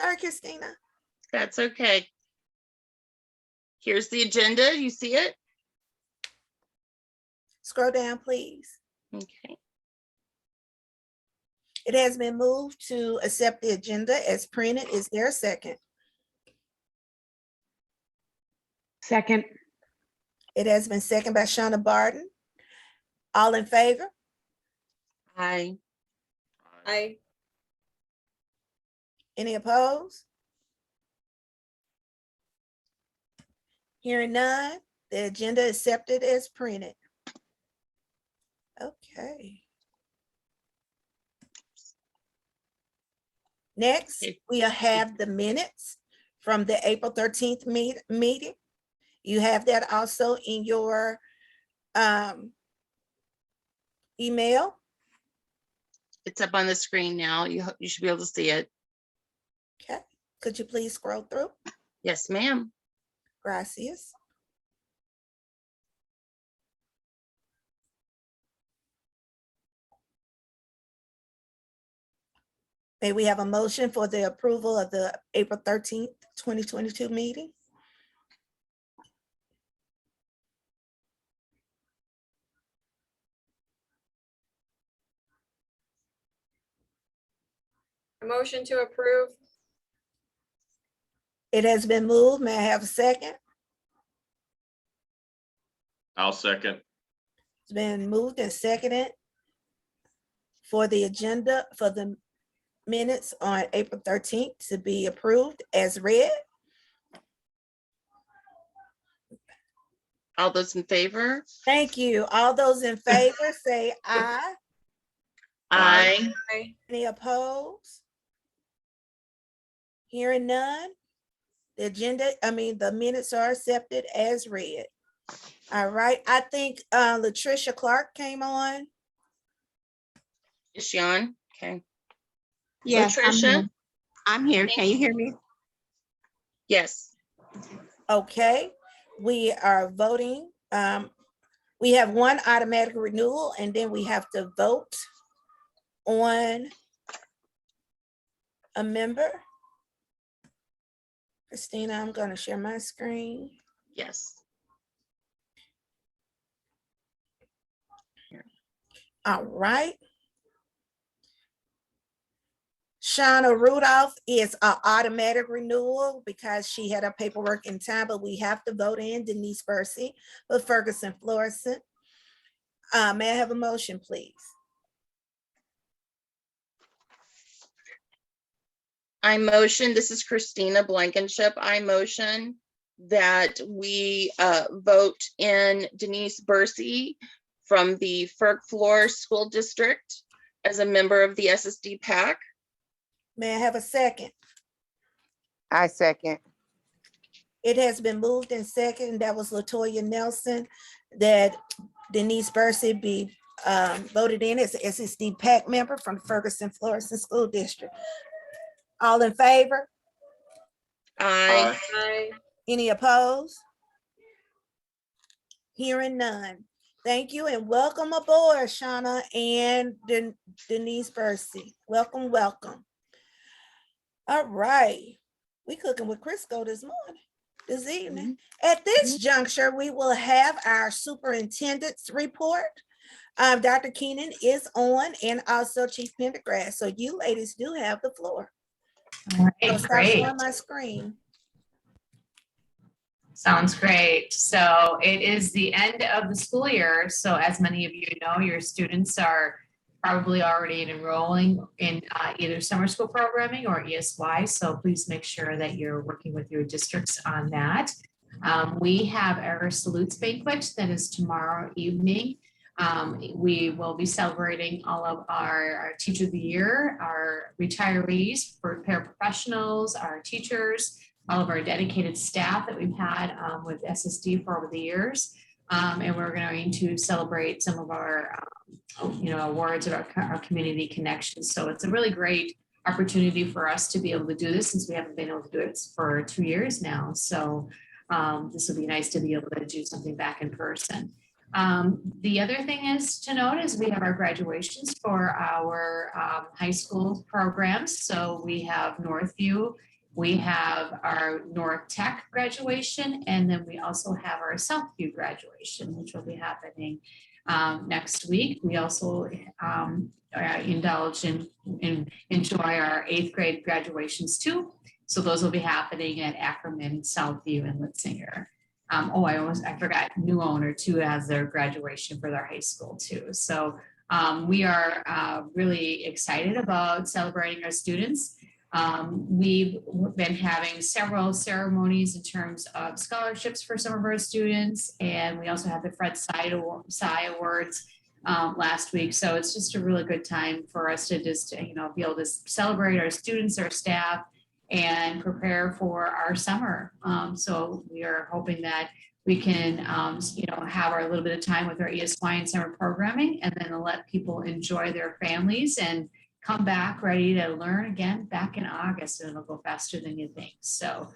Sorry, Christina. That's okay. Here's the agenda. You see it? Scroll down, please. Okay. It has been moved to accept the agenda as printed. Is there a second? Second. It has been seconded by Shauna Barton. All in favor? Aye. Aye. Any opposed? Hearing none, the agenda is accepted as printed. Okay. Next, we have the minutes from the April 13th meeting. You have that also in your email. It's up on the screen now. You should be able to see it. Okay, could you please scroll through? Yes, ma'am. Gracias. May we have a motion for the approval of the April 13th, 2022 meeting? A motion to approve. It has been moved. May I have a second? I'll second. It's been moved and seconded for the agenda for the minutes on April 13th to be approved as read. All those in favor? Thank you. All those in favor say aye. Aye. Aye. Any opposed? Hearing none, the minutes are accepted as read. All right, I think Latricia Clark came on. Is she on? Okay. Yes, Latricia? I'm here. Can you hear me? Yes. Okay, we are voting. We have one automatic renewal, and then we have to vote on a member. Christina, I'm going to share my screen. Yes. All right. Shauna Rudolph is an automatic renewal because she had her paperwork in time, but we have to vote in Denise Bursey for Ferguson Florissant. May I have a motion, please? I motion, this is Christina Blankenship. I motion that we vote in Denise Bursey from the Ferg-Flor School District as a member of the SSD PAC. May I have a second? I second. It has been moved and second. That was Latoya Nelson, that Denise Bursey be voted in as an SSD PAC member from Ferguson Florissant School District. All in favor? Aye. Aye. Any opposed? Hearing none. Thank you and welcome aboard, Shauna and Denise Bursey. Welcome, welcome. All right. We cooking with Crisco this evening. At this juncture, we will have our superintendent's report. Dr. Keenan is on and also Chief Pendergrass. So you ladies do have the floor. All I'll right, stop great. showing my screen. Sounds great. So it is the end of the school year. So as many of you know, your students are probably already enrolling in either summer school programming or ESY. So please make sure that you're working with your districts on that. We have our salutes banquet that is tomorrow evening. We will be celebrating all of our Teacher of the Year, our retirees, for paraprofessionals, our teachers, all of our dedicated staff that we've had with SSD for over the years. And we're going to celebrate some of our awards of our community connections. So it's a really great opportunity for us to be able to do this since we haven't been able to do it for 2 years now. So this will be nice to be able to do something back in person. The other thing is to note is we have our graduations for our high school programs. So we have Northview, we have our North Tech graduation, and then we also have our Southview graduation, which will be happening next week. We also indulge in enjoy our 8th grade graduations too. So those will be happening at Ackerman, Southview, and Litzinger. I forgot New Owner too has their graduation for their high school too. So we are really excited about celebrating our students. We've been having several ceremonies in terms of scholarships for some of our students, and we also had the Fred Sy Awards last week. So it's just a really good time for us to just be able to celebrate our students, our staff, and prepare for our summer. So we are hoping that we can, have our little bit of time with our ESY and summer programming, and then let people enjoy their families and come back ready to learn again back in August, and it'll go faster than you think. So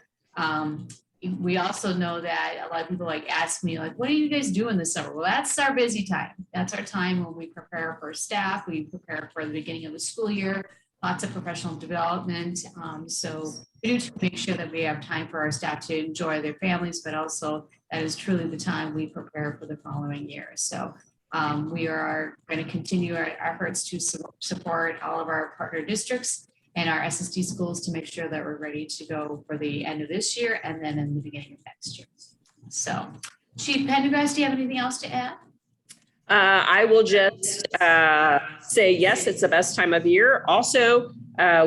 we also know that a lot of people ask me, what do you guys do in the summer? Well, that's our busy time. That's our time when we prepare for staff, we prepare for the beginning of the school year, lots of professional development. So we need to make sure that we have time for our staff to enjoy their families, but also that is truly the time we prepare for the following year. So we are going to continue our efforts to support all of our partner districts and our SSD schools to make sure that we're ready to go for the end of this year and then in the beginning of next year. So Chief Pendergrass, do you have anything else to add? I will just say, yes, it's the best time of year. Also,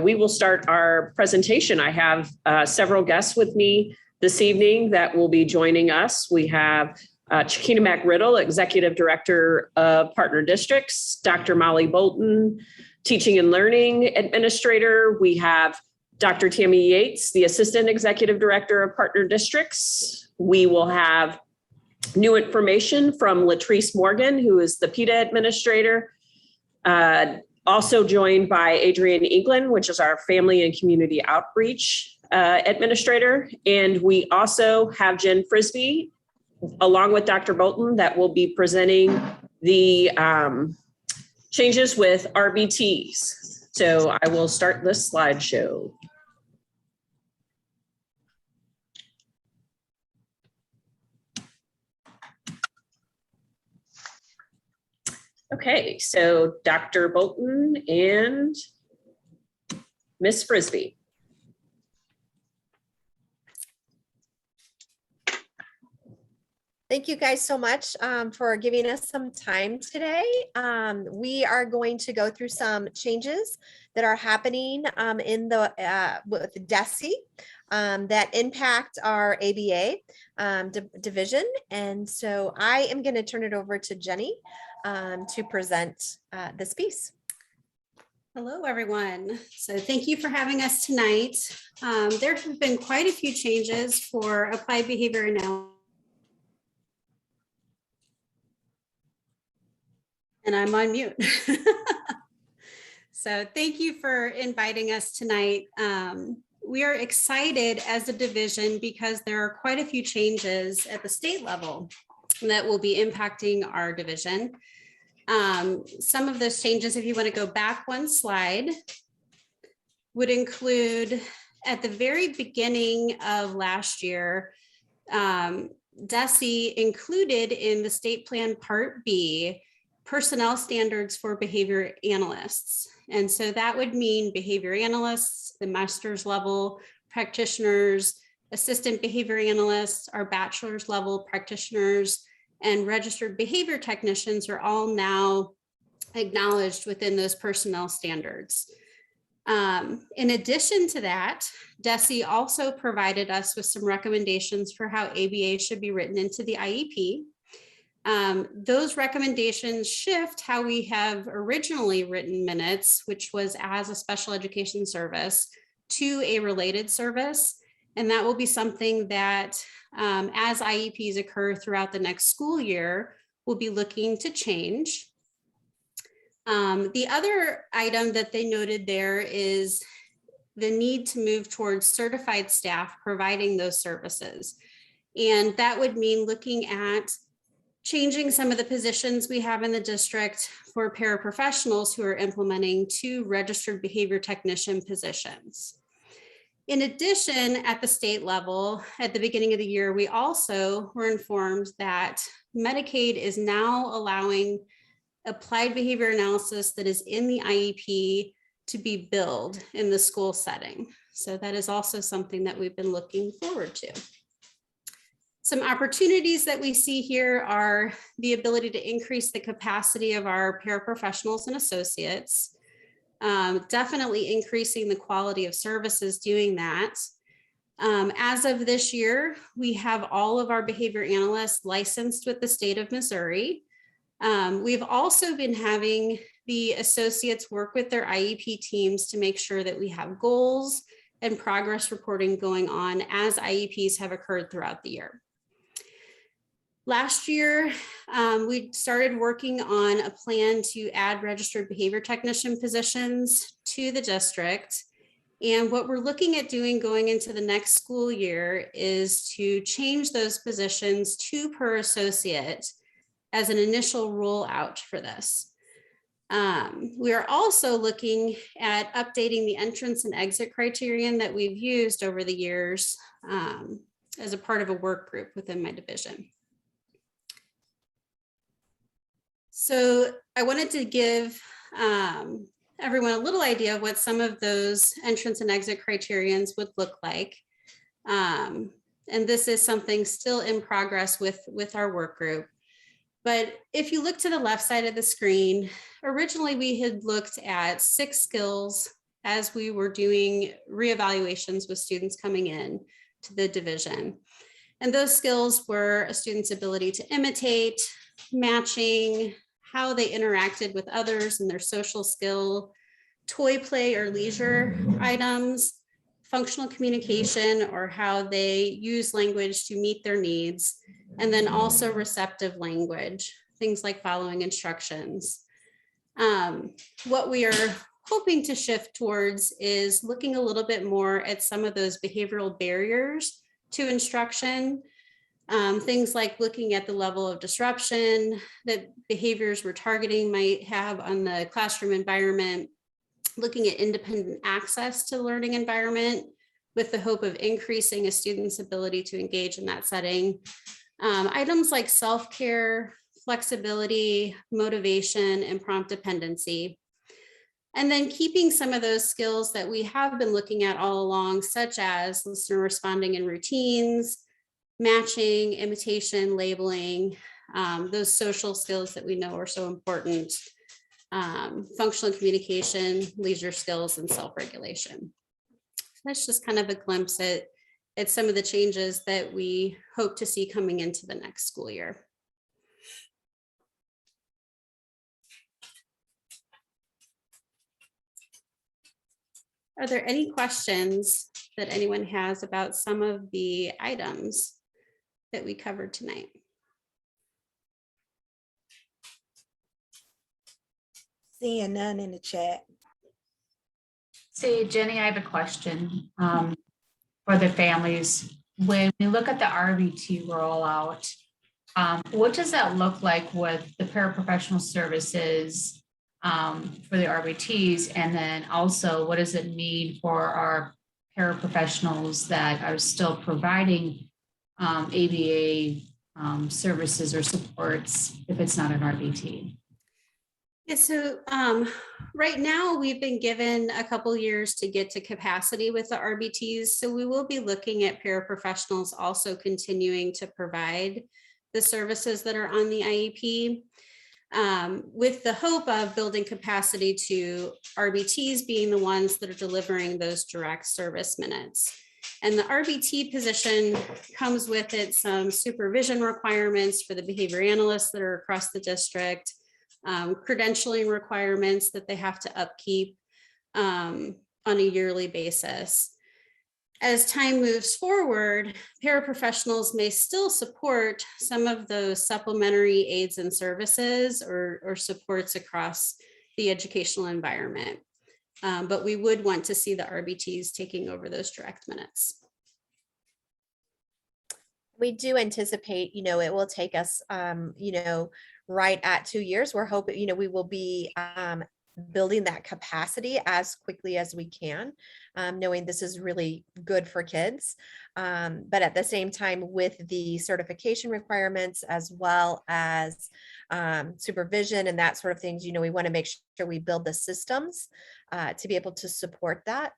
we will start our presentation. I have several guests with me this evening that will be joining us. We have Chiquina Mac-Riddle, Executive Director of Partner Districts, Dr. Molly Bolton, Teaching and Learning Administrator. We have Dr. Tammy Yates, the Assistant Executive Director of Partner Districts. We will have new information from Latrice Morgan, who is the PETA Administrator. Also joined by Adrienne England, which is our Family and Community Outreach Administrator. And we also have Jen Frisbee, along with Dr. Bolton, that will be presenting the changes with RBTs. So I will start this slideshow. Okay, so Dr. Bolton and Miss Frisbee. Thank you guys so much for giving us some time today. We are going to go through some changes that are happening in the with DESE that impact our ABA division. And so I am going to turn it over to Jenny to present this piece. Hello, everyone. So thank you for having us tonight. There have been quite a few changes for applied behavior analysis. And I'm on mute. So thank you for inviting us tonight. We are excited as a division because there are quite a few changes at the state level that will be impacting our division. Some of those changes, if you want to go back one slide, would include at the very beginning of last year, DESE included in the state plan Part B personnel standards for behavior analysts. And so that would mean behavior analysts, the master's level practitioners, assistant behavior analysts, our bachelor's level practitioners, and registered behavior technicians are all now acknowledged within those personnel standards. In addition to that, DESE also provided us with some recommendations for how ABA should be written into the IEP. Those recommendations shift how we have originally written minutes, which was as a special education service, to a related service. And that will be something that as IEPs occur throughout the next school year, we'll be looking to change. The other item that they noted there is the need to move towards certified staff providing those services. And that would mean looking at changing some of the positions we have in the district for paraprofessionals who are implementing 2 registered behavior technician positions. In addition, at the state level, at the beginning of the year, we also were informed that Medicaid is now allowing applied behavior analysis that is in the IEP to be billed in the school setting. So that is also something that we've been looking forward to. Some opportunities that we see here are the ability to increase the capacity of our paraprofessionals and associates, definitely increasing the quality of services doing that. As of this year, we have all of our behavior analysts licensed with the state of Missouri. We've also been having the associates work with their IEP teams to make sure that we have goals and progress reporting going on as IEPs have occurred throughout the year. Last year, we started working on a plan to add registered behavior technician positions to the district. And what we're looking at doing going into the next school year is to change those positions 2 per associate as an initial rollout for this. We are also looking at updating the entrance and exit criterion that we've used over the years as a part of a work group within my division. So I wanted to give everyone a little idea of what some of those entrance and exit criterions would look like. And this is something still in progress with our work group. But if you look to the left side of the screen, originally we had looked at 6 skills as we were doing reevaluations with students coming in to the division. And those skills were a student's ability to imitate, matching, how they interacted with others and their social skill, toy play or leisure items, functional communication or how they use language to meet their needs, and then also receptive language, things like following instructions. What we are hoping to shift towards is looking a little bit more at some of those behavioral barriers to instruction. Things like looking at the level of disruption that behaviors we're targeting might have on the classroom environment, looking at independent access to the learning environment with the hope of increasing a student's ability to engage in that setting. Items like self-care, flexibility, motivation, and prompt dependency. And then keeping some of those skills that we have been looking at all along, such as listener responding in routines, matching, imitation, labeling, those social skills that we know are so important, functional communication, leisure skills, and self-regulation. That's just kind of a glimpse at some of the changes that we hope to see coming into the next school year. Are there any questions that anyone has about some of the items that we covered tonight? Seeing none in the chat. See, Jenny, I have a question for the families. When we look at the RBT rollout, what does that look like with the paraprofessional services for the RBTs? And then also, what does it mean for our paraprofessionals that are still providing ABA services or supports if it's not an RBT? Yeah, so right now we've been given a couple years to get to capacity with the RBTs. So we will be looking at paraprofessionals also continuing to provide the services that are on the IEP with the hope of building capacity to RBTs being the ones that are delivering those direct service minutes. And the RBT position comes with it some supervision requirements for the behavior analysts that are across the district, credentialing requirements that they have to upkeep on a yearly basis. As time moves forward, paraprofessionals may still support some of those supplementary aids and services or supports across the educational environment. But we would want to see the RBTs taking over those direct minutes. We do anticipate, it will take us, right at 2 years. We're hoping, we will be building that capacity as quickly as we can, knowing this is really good for kids. But at the same time, with the certification requirements as well as supervision and that sort of things, we want to make sure we build the systems to be able to support that.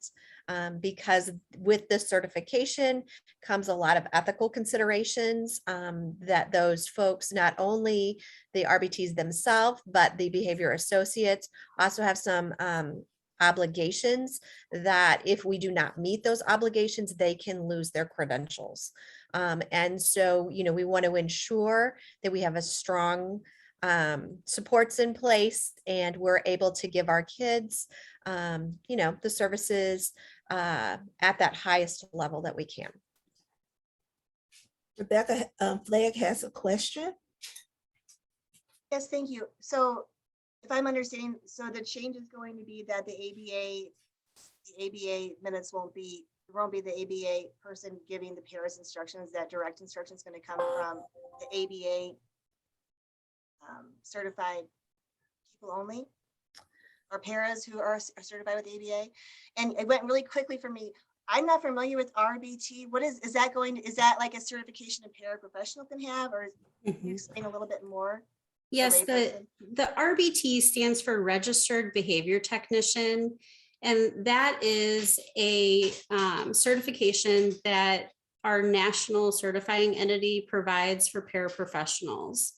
Because with this certification comes a lot of ethical considerations that those folks, not only the RBTs themselves, but the behavior associates also have some obligations that if we do not meet those obligations, they can lose their credentials. And so, we want to ensure that we have a strong supports in place and we're able to give our kids, the services at that highest level that we can. Rebecca Flagg has a question. Yes, thank you. So if I'm understanding, so the change is going to be that the ABA minutes won't be the ABA person giving the paras instructions, that direct instruction is going to come from the ABA certified people only, or paras who are certified with the ABA. And it went really quickly for me. I'm not familiar with RBT. What is that like a certification a paraprofessional can have, or can you explain a little bit more? Yes, the RBT stands for Registered Behavior Technician, and that is a certification that our national certifying entity provides for paraprofessionals.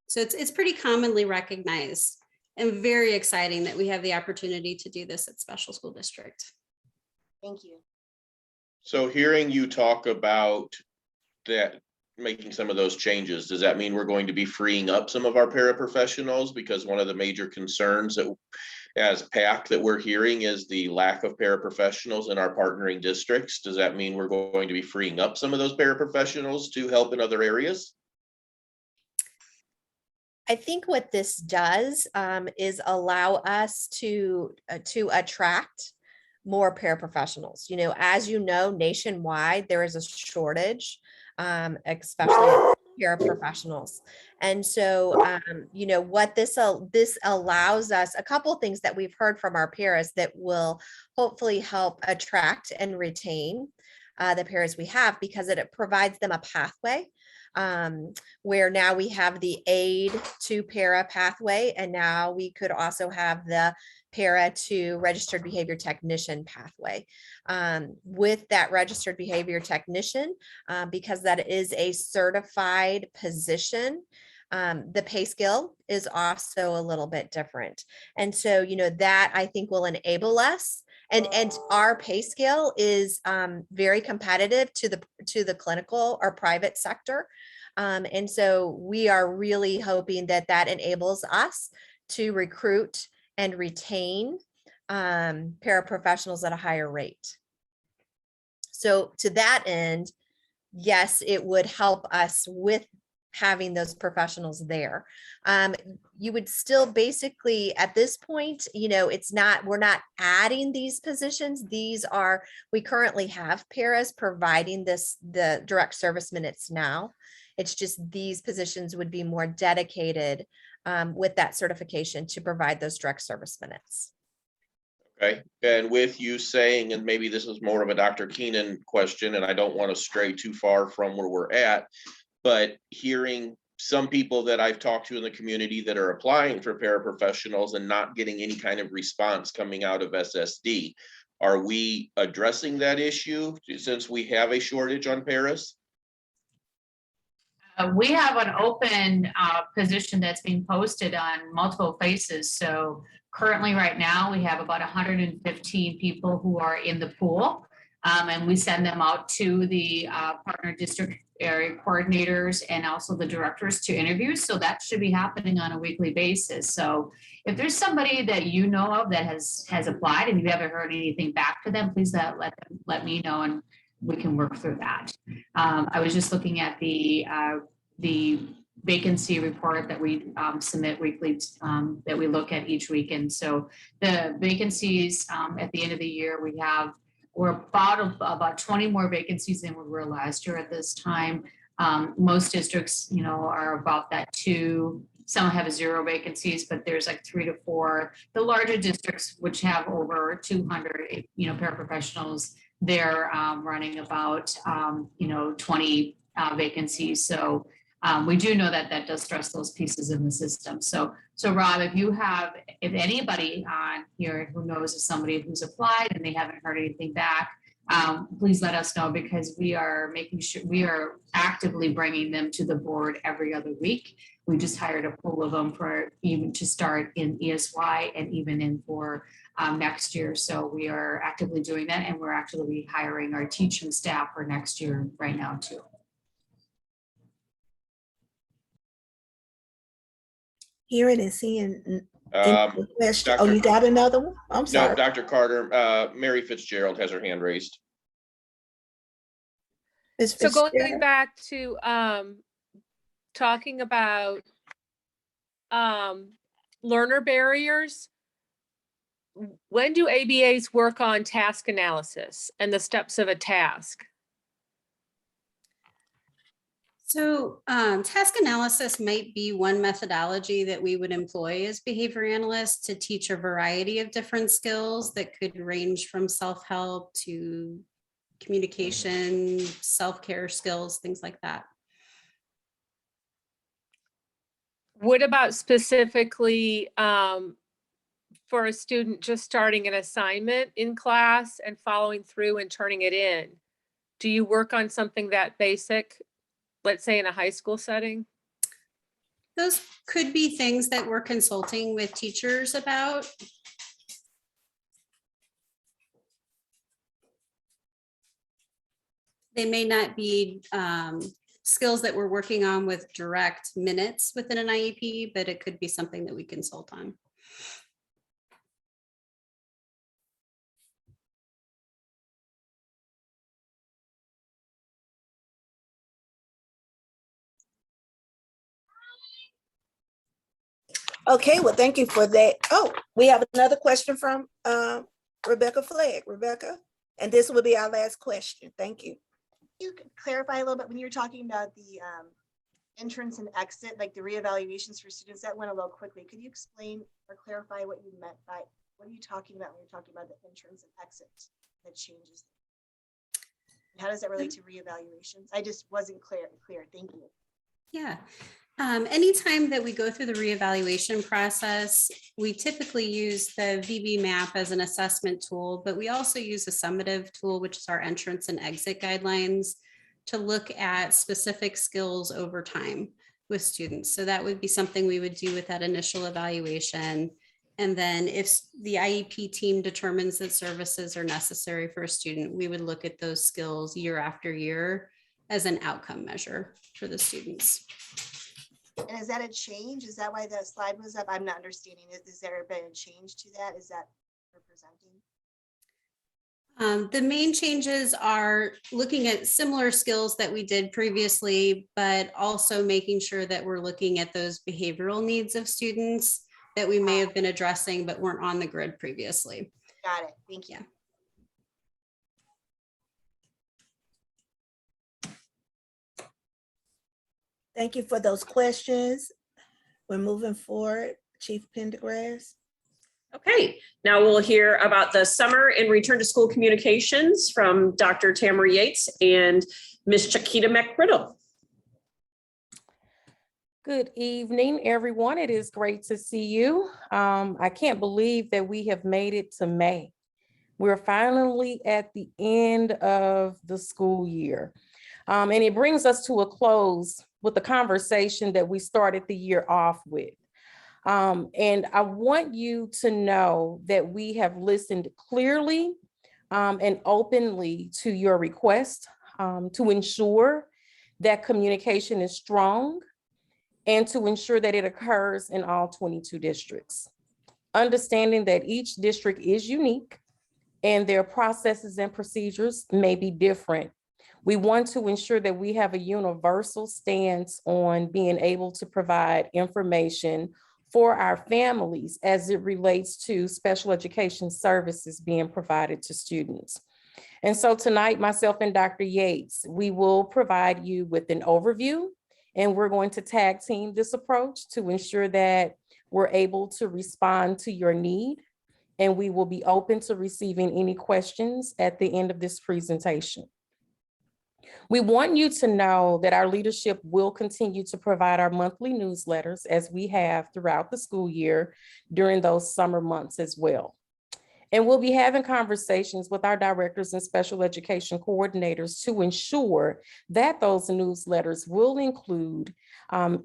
So it's pretty commonly recognized and very exciting that we have the opportunity to do this at Special School District. Thank you. So hearing you talk about that, making some of those changes, does that mean we're going to be freeing up some of our paraprofessionals? Because one of the major concerns that as PAC that we're hearing is the lack of paraprofessionals in our partnering districts. Does that mean we're going to be freeing up some of those paraprofessionals to help in other areas? I think what this does is allow us to attract more paraprofessionals. As you know, nationwide, there is a shortage, especially paraprofessionals. And so, what this allows us, a couple of things that we've heard from our paras that will hopefully help attract and retain the paras we have, because it provides them a pathway. Where now we have the aid to para pathway, and now we could also have the para to registered behavior technician pathway. With that registered behavior technician, because that is a certified position, the pay scale is also a little bit different. And so, that I think will enable us. And our pay scale is very competitive to the clinical or private sector. And so we are really hoping that enables us to recruit and retain paraprofessionals at a higher rate. So to that end, yes, it would help us with having those professionals there. You would still basically at this point, we're not adding these positions. We currently have paras providing the direct service minutes now. It's just these positions would be more dedicated with that certification to provide those direct service minutes. Okay, and with you saying, and maybe this is more of a Dr. Keenan question, and I don't want to stray too far from where we're at, but hearing some people that I've talked to in the community that are applying for paraprofessionals and not getting any kind of response coming out of SSD, are we addressing that issue since we have a shortage on paras? We have an open position that's being posted on multiple places. So currently right now we have about 115 people who are in the pool. And we send them out to the partner district area coordinators and also the directors to interview. So that should be happening on a weekly basis. So if there's somebody that you know of that has applied and you haven't heard anything back to them, please let me know and we can work through that. I was just looking at the vacancy report that we submit weekly, that we look at each week. And so the vacancies at the end of the year, we have we're about 20 more vacancies than we were last year at this time. Most districts, are about that 2. Some have 0 vacancies, but there's like 3 to 4. The larger districts, which have over 200, paraprofessionals, they're running about, 20 vacancies. So we do know that that does stress those pieces in the system. So Rob, if anybody on here who knows of somebody who's applied and they haven't heard anything back, please let us know, because we are making sure we are actively bringing them to the board every other week. We just hired a pool of them for even to start in ESY and even in for next year. So we are actively doing that, and we're actually hiring our teaching staff for next year right now too. Hearing and seeing. Question. Dr. Oh, you got another one? I'm No, sorry. Dr. Carter, Mary Fitzgerald has her hand raised. Ms. So going Fitzgerald? back to talking about learner barriers, when do ABAs work on task analysis and the steps of a task? So task analysis might be one methodology that we would employ as behavior analysts to teach a variety of different skills that could range from self-help to communication, self-care skills, things like that. What about specifically for a student just starting an assignment in class and following through and turning it in? Do you work on something that basic, let's say in a high school setting? Those could be things that we're consulting with teachers about. They may not be skills that we're working on with direct minutes within an IEP, but it could be something that we consult on. Okay, well, thank you for that. Oh, we have another question from Rebecca Flagg. Rebecca, and this will be our last question. Thank you. You could clarify a little bit when you were talking about the entrance and exit, like the reevaluations for students, that went a little quickly. Could you explain or clarify what you meant by, what are you talking about when you're talking about the entrance and exit that changes? And how does that relate to reevaluations? I just wasn't clear. Thank you. Yeah. Anytime that we go through the reevaluation process, we typically use the VB map as an assessment tool, but we also use a summative tool, which is our entrance and exit guidelines, to look at specific skills over time with students. So that would be something we would do with that initial evaluation. And then if the IEP team determines that services are necessary for a student, we would look at those skills year after year as an outcome measure for the students. And is that a change? Is that why the slide was up? I'm not understanding. Is there been a change to that? Is that representing? The main changes are looking at similar skills that we did previously, but also making sure that we're looking at those behavioral needs of students that we may have been addressing but weren't on the grid previously. Got it. Thank you. Thank you for those questions. We're moving forward. Chief Pendergrass. Okay, now we'll hear about the summer and return to school communications from Dr. Tamara Yates and Ms. Chiquita McRiddle. Good evening, everyone. It is great to see you. I can't believe that we have made it to May. We're finally at the end of the school year. And it brings us to a close with the conversation that we started the year off with. And I want you to know that we have listened clearly and openly to your request to ensure that communication is strong and to ensure that it occurs in all 22 districts. Understanding that each district is unique and their processes and procedures may be different. We want to ensure that we have a universal stance on being able to provide information for our families as it relates to special education services being provided to students. And so tonight, myself and Dr. Yates, we will provide you with an overview, and we're going to tag team this approach to ensure that we're able to respond to your need. And we will be open to receiving any questions at the end of this presentation. We want you to know that our leadership will continue to provide our monthly newsletters as we have throughout the school year during those summer months as well. And we'll be having conversations with our directors and special education coordinators to ensure that those newsletters will include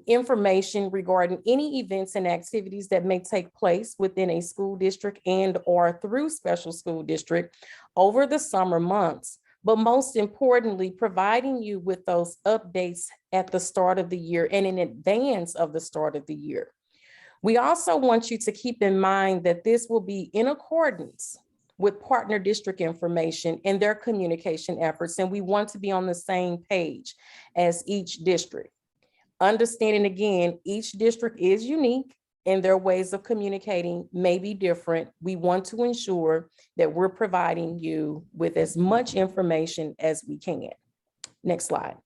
information regarding any events and activities that may take place within a school district and or through special school district over the summer months. But most importantly, providing you with those updates at the start of the year and in advance of the start of the year. We also want you to keep in mind that this will be in accordance with partner district information and their communication efforts, and we want to be on the same page as each district. Understanding again, each district is unique and their ways of communicating may be different. We want to ensure that we're providing you with as much information as we can. Next slide.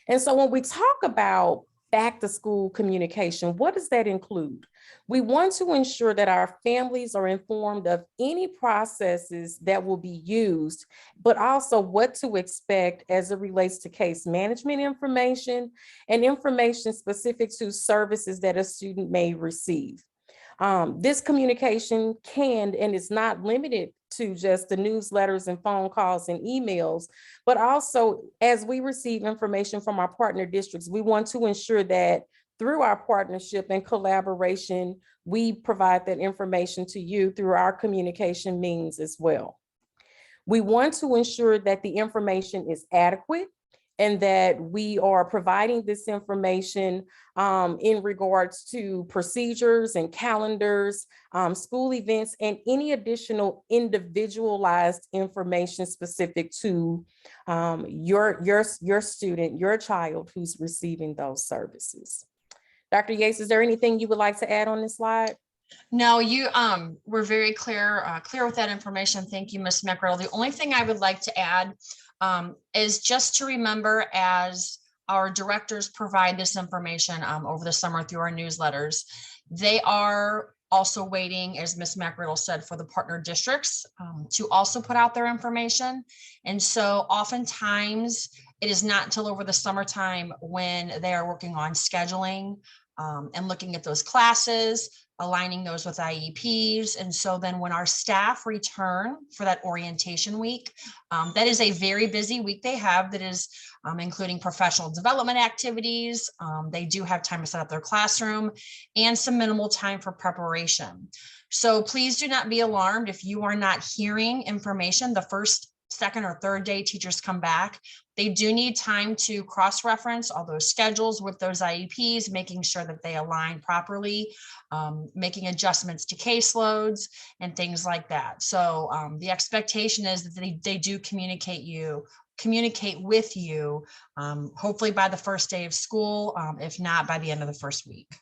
And so when we talk about back to school communication, what does that include? We want to ensure that our families are informed of any processes that will be used, but also what to expect as it relates to case management information and information specific to services that a student may receive. This communication can and is not limited to just the newsletters and phone calls and emails, but also as we receive information from our partner districts, we want to ensure that through our partnership and collaboration, we provide that information to you through our communication means as well. We want to ensure that the information is adequate and that we are providing this information in regards to procedures and calendars, school events, and any additional individualized information specific to your student, your child who's receiving those services. Dr. Yates, is there anything you would like to add on this slide? No, you were very clear with that information. Thank you, Ms. McRae. The only thing I would like to add is just to remember as our directors provide this information over the summer through our newsletters, they are also waiting, as Ms. McRae said, for the partner districts to also put out their information. And so oftentimes it is not until over the summertime when they are working on scheduling and looking at those classes, aligning those with IEPs. And so then when our staff return for that orientation week, that is a very busy week they have that is including professional development activities. They do have time to set up their classroom and some minimal time for preparation. So please do not be alarmed if you are not hearing information the first, second, or third day teachers come back. They do need time to cross-reference all those schedules with those IEPs, making sure that they align properly, making adjustments to caseloads and things like that. So the expectation is that they do communicate with you, hopefully by the first day of school, if not by the end of the first week.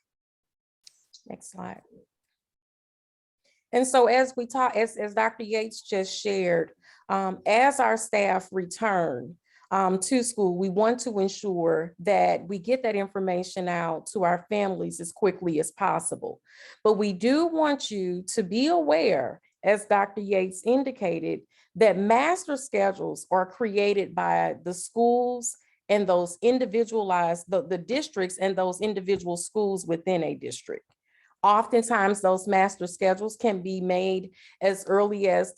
Next slide. And so as we talk, as Dr. Yates just shared, as our staff return to school, we want to ensure that we get that information out to our families as quickly as possible. But we do want you to be aware, as Dr. Yates indicated, that master schedules are created by the schools and those individualized, the districts and those individual schools within a district. Oftentimes those master schedules can be made as early as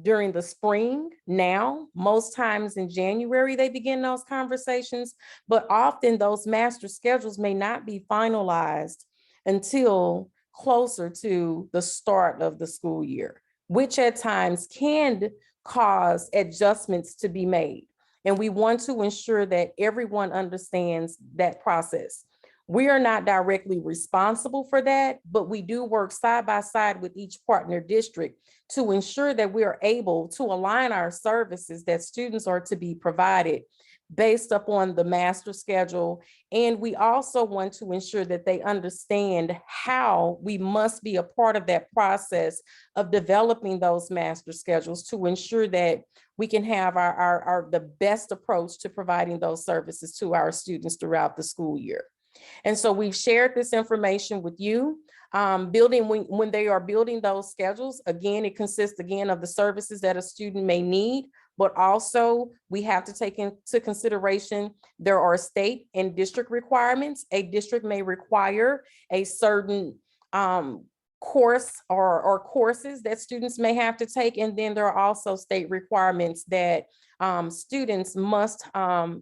during the spring. Now, most times in January, they begin those conversations, but often those master schedules may not be finalized until closer to the start of the school year, which at times can cause adjustments to be made. And we want to ensure that everyone understands that process. We are not directly responsible for that, but we do work side by side with each partner district to ensure that we are able to align our services that students are to be provided based upon the master schedule. And we also want to ensure that they understand how we must be a part of that process of developing those master schedules to ensure that we can have the best approach to providing those services to our students throughout the school year. And so we've shared this information with you. When they are building those schedules, again, it consists again of the services that a student may need, but also we have to take into consideration there are state and district requirements. A district may require a certain course or courses that students may have to take. And then there are also state requirements that students must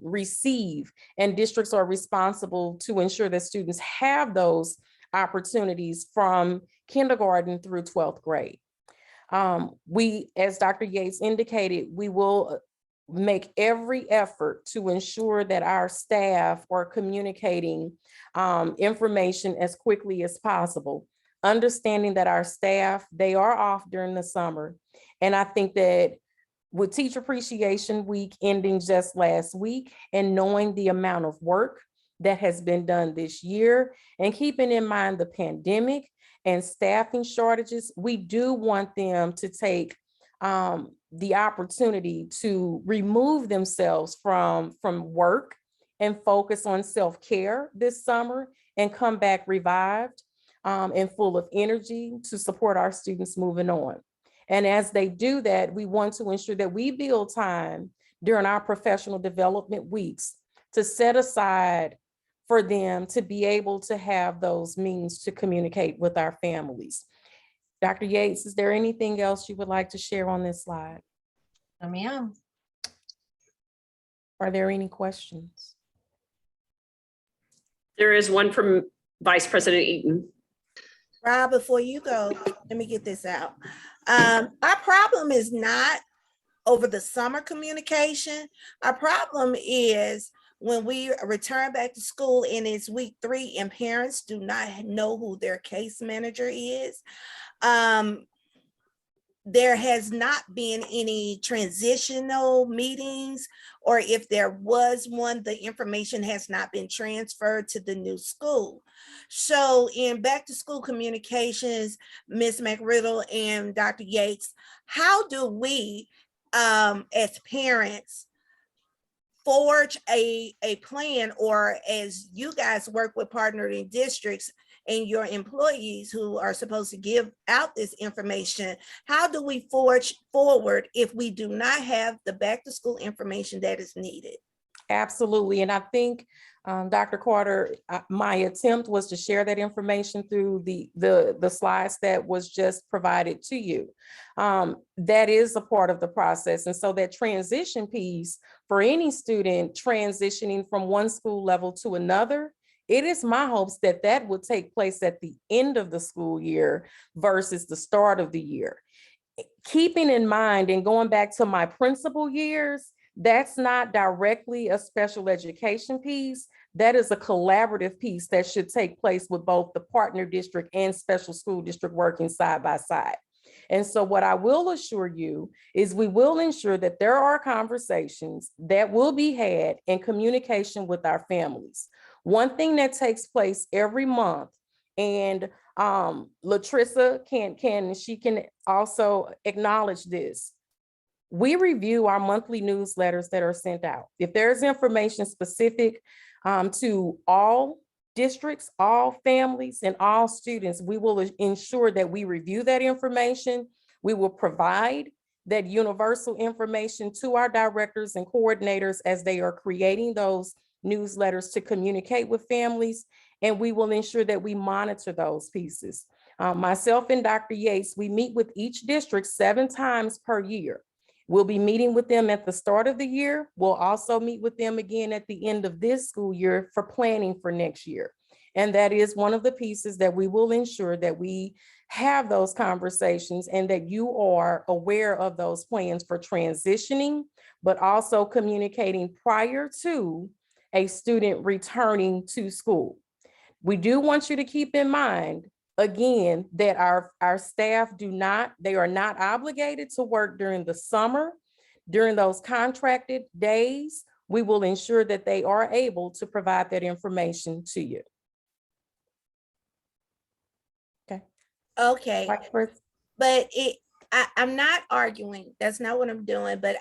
receive, and districts are responsible to ensure that students have those opportunities from kindergarten through 12th grade. We, as Dr. Yates indicated, we will make every effort to ensure that our staff are communicating information as quickly as possible, understanding that our staff, they are off during the summer. And I think that with Teacher Appreciation Week ending just last week, and knowing the amount of work that has been done this year, and keeping in mind the pandemic and staffing shortages, we do want them to take the opportunity to remove themselves from work and focus on self-care this summer and come back revived and full of energy to support our students moving on. And as they do that, we want to ensure that we build time during our professional development weeks to set aside for them to be able to have those means to communicate with our families. Dr. Yates, is there anything else you would like to share on this slide? No, ma'am. Are there any questions? There is one from Vice President Eaton. Rob, before you go, let me get this out. Our problem is not over the summer communication. Our problem is when we return back to school and it's week 3 and parents do not know who their case manager is. There has not been any transitional meetings, or if there was one, the information has not been transferred to the new school. So in back to school communications, Ms. McRiddle and Dr. Yates, how do we as parents forge a plan, or as you guys work with partnering districts and your employees who are supposed to give out this information, how do we forge forward if we do not have the back to school information that is needed? Absolutely. And I think, Dr. Carter, my attempt was to share that information through the slides that was just provided to you. That is a part of the process. And so that transition piece for any student transitioning from one school level to another, it is my hopes that that will take place at the end of the school year versus the start of the year. Keeping in mind and going back to my principal years, that's not directly a special education piece. That is a collaborative piece that should take place with both the partner district and special school district working side by side. And so what I will assure you is we will ensure that there are conversations that will be had in communication with our families. One thing that takes place every month, and Latrissa can also acknowledge this. We review our monthly newsletters that are sent out. If there's information specific to all districts, all families, and all students, we will ensure that we review that information. We will provide that universal information to our directors and coordinators as they are creating those newsletters to communicate with families, and we will ensure that we monitor those pieces. Myself and Dr. Yates, we meet with each district 7 times per year. We'll be meeting with them at the start of the year. We'll also meet with them again at the end of this school year for planning for next year. And that is one of the pieces that we will ensure that we have those conversations and that you are aware of those plans for transitioning, but also communicating prior to a student returning to school. We do want you to keep in mind, again, that our staff they are not obligated to work during the summer, during those contracted days, we will ensure that they are able to provide that information to you. Okay. Okay, Vice President? but I'm not arguing. That's not what I'm doing, but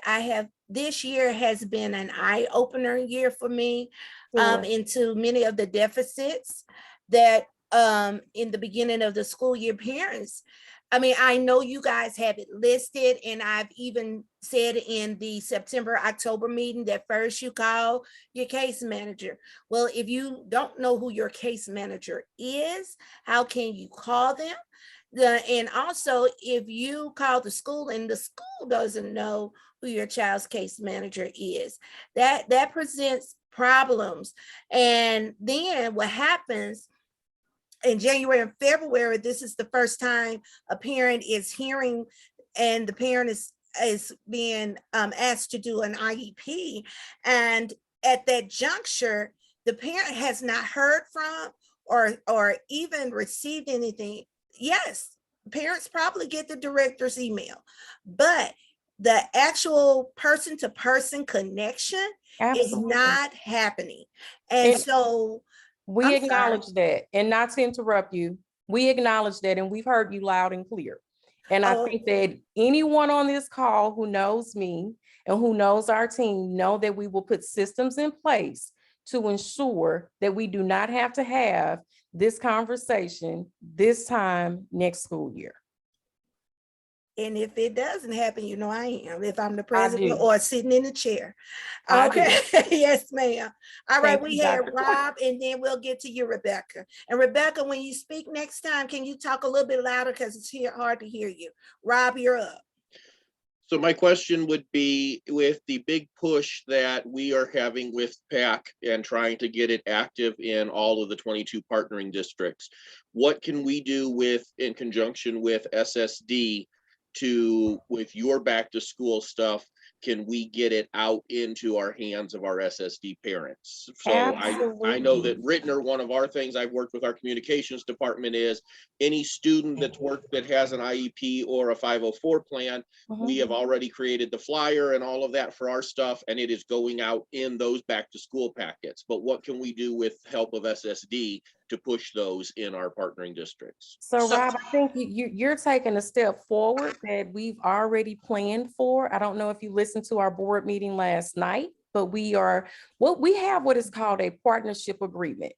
this year has been an eye-opener year for me Sure. into many of the deficits that in the beginning of the school year parents. I mean, I know you guys have it listed, and I've even said in the September, October meeting that first you call your case manager. Well, if you don't know who your case manager is, how can you call them? And also, if you call the school and the school doesn't know who your child's case manager is, that presents problems. And then what happens in January and February, this is the first time a parent is hearing, and the parent is being asked to do an IEP. And at that juncture, the parent has not heard from or even received anything. Yes, parents probably get the director's email, but the actual person-to-person connection is Absolutely. not happening. And so we I'm acknowledge sorry. that, and not to interrupt you, we acknowledge that, and we've heard you loud and clear. And I think that anyone on this call who knows me and who knows our team know that we will put systems in place to ensure that we do not have to have this conversation this time next school year. And if it doesn't happen, you know I am, if I'm the I president do. or sitting in the chair. I do. Okay, yes, ma'am. All right, Thank we you, had Dr. Clark. Rob, and then we'll get to you, Rebecca. And Rebecca, when you speak next time, can you talk a little bit louder because it's hard to hear you? Rob, you're up. So my question would be, with the big push that we are having with PAC and trying to get it active in all of the 22 partnering districts, what can we do in conjunction with SSD with your back to school stuff? Can we get it out into our hands of our SSD parents? So I know that Rittner, one of our things I've worked with our communications department is any student that has an IEP or a 504 plan, we have already created the flyer and all of that for our stuff, and it is going out in those back to school packets. But what can we do with help of SSD to push those in our partnering districts? So Rob, I think you're taking a step forward that we've already planned for. I don't know if you listened to our board meeting last night, but we have what is called a partnership agreement